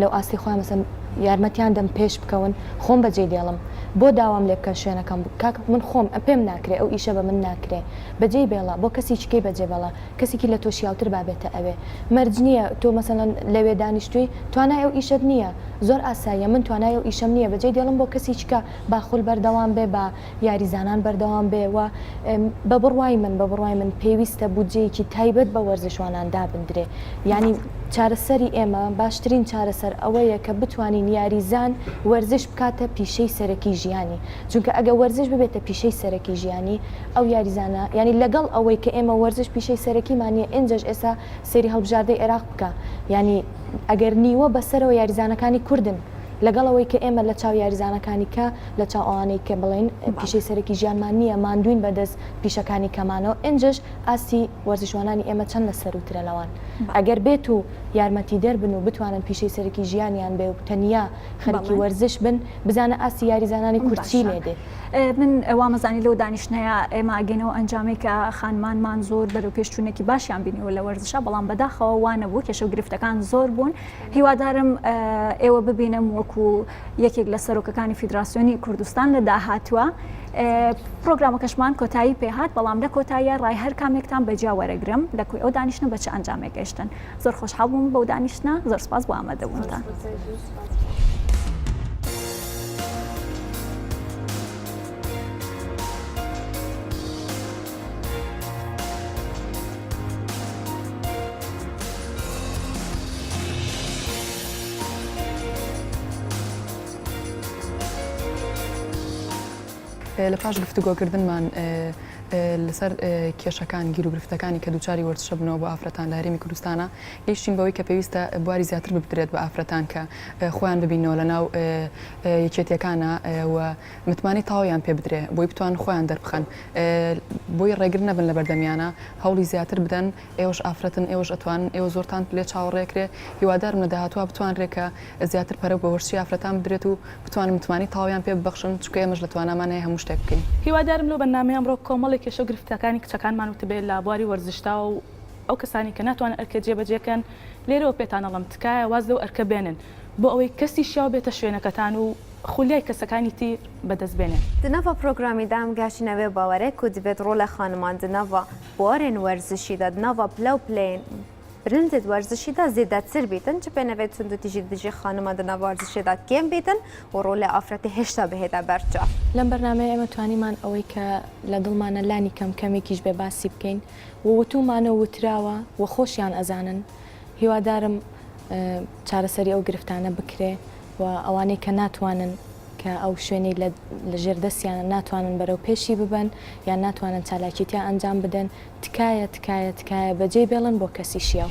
لەو ئاستی خۆیان مەسەن یارمەتیان دەم پێش بکەون خۆم بەجێ دێڵم بۆ داوام لێ بکە شوێنەکەم کاک من خۆم پێم ناکرێ ئەو ئیشە بە من ناکرێ بەجێ بێڵە بۆ کەسی چکەی بەجێ بەڵە کەسێکی لە تۆ شیاوتر بابێتە ئەوێ مەرج نییە تۆ مەسەڵەن لەوێ دانیشتووی توانای ئەو ئیشت نییە زۆر ئاساییە من توانای ئەو ئیشەم نییە بەجێ دێڵم بۆ کەسی چکە باخول بەردەوام بێ بە یاریزانان بەردەوام بێ و بە بڕوای من پێویستە بودجەیەکی تایبەت بە وەرزشوانان دابدرێ ینی چارەسەری ئێمە باشترین چارەسەر ئەوەیە کە بتوانین یاریزان وەرزش بکاتە پیشەی سەرەکی ژیانی چونکە ئەگە وەرزش ببێتە پیشەی سەرەکی ژیانی ئەو یاریزانە ینی لەگەڵ ئەوەی کە ئێمە وەرزش پیشەی سەرەکیمانە ئینجش ئێستا سەری هەڵبژاردەی عێراق بکە ینی ئەگەر نیوە بەسەرەوە یاریزانەکانی کوردن لەگەڵ ئەوەی کە ئێمە لە چاو یاریزانەکانی کە لە چاو ئەوانەی کە بڵێن پیشەی سەرەکی ژیانمان نییە ماندوین بەدەست پیشەکانی کەمانەوە ئینجش ئاسی وەرزشوانانی ئێمە چەند لە سەروترە لەوان ئەگەر بێت و یارمەتی دەربن و بتوانن پیشەی سەرەکی ژیانیان بێ و تەنیا خەریکی وەرزش بن بزانە ئاسی یاریزانانی کورچی لێدێ من وامەزانی لەو دانیشتنەیە ئێمە ئەگەینەوە ئەنجامێک کە خانمانمان زۆر بەرەو پێشچوونێکی باشیان بینیوە لە وەرزشە بەڵام بەداخەوە وانە بوو کێشە و گرفتەکان زۆر بوون هیوادارم ئێوە ببینم وەکو یەکێک لە سەرۆکەکانی فیدراسیۆنی کوردستان لە داهاتوە پرۆگرامەکەشمان کۆتایی پێهات بەڵام لە کۆتاییە ڕای هەر کامێکتان بەجیا وەرەگرم لەکوێ ئەو دانیشتە بە چ ئەنجامێک گەیشتن زۆر خۆشحاڵ بووم بەو دانیشتە زۆر سپاس بۆ ئامادەبوونتان. لە پاش گفتوگۆکردنمان لەسەر کێشەکان گیر و گرفتەکانی کە دووچاری وەرزشە بنەوە بۆ ئافرەتان لە هەرێمی کوردستانە گەیشتین بەوەی کە پێویستە بواری زیاتر ببدرێت بە ئافرەتان کە خۆیان ببینەوە لە ناو یەکێتیەکانە و متمانی تاویان پێ بدرێ بۆی بتوان خۆیان دەربخەن بۆی ڕێگر نەبن لە بەردەمیانە هەوڵی زیاتر بدەن ئێوەش ئافرەتن ئێوەش ئەتوانن ئێوە زۆرتان لێ چاوەڕێکرێ هیوادارم لە داهاتوە بتوانرێکە زیاتر پەرە بە وەرزشی ئافرەتان بدرێت و بتوانن متمانی تاویان پێ ببەخشن چکە ئێمەش لە توانامان هەیە هەموو شتێک بکەین. هیوادارم لەو بەرنامەیە ئەمڕۆ کۆمەڵی کێشە و گرفتەکانی کچەکانمان وتبێت لە بواری وەرزشتا و ئەو کەسانی کە ناتوانن ئەرکە جێبەجێکەن لێرەوە پێتانەڵم تکایە واز لەو ئەرکە بێنن بۆ ئەوەی کەسی شیاو بێتە شوێنەکەتان و خولیای کەسەکانی تر بەدەست بێنێن. دنەوە پرۆگرامی دام گاشتنەوێ باوەرێک و دەبێت ڕۆلە خانمان دنەوە بوارێن وەرزشیدا دنەوە پلە و پلێن برندت وەرزشیدا زیاتر بیتن چ پێنەوێت چون دوتیژی دژی خانمە دنەوە وەرزشیدا کێم بیتن و ڕۆلە ئافرەتی هێشتا بهێدا بەرجا. لەم بەرنامەیە ئێمە توانیمان ئەوەی کە لە دڵمانە لانی کەمێکیش بێ باسی بکەین و وتومانە وتراوە و خۆشیان ئەزانن هیوادارم چارەسەری ئەو گرفتانە بکرێ و ئەوانەی کە ناتوانن کە ئەو شوێنی لە ژێردەستیانە ناتوانن بەرەو پێشی ببن یان ناتوانن چالاکیتیان ئەنجام بدەن تکایە بەجێ بێڵن بۆ کەسی شیاو.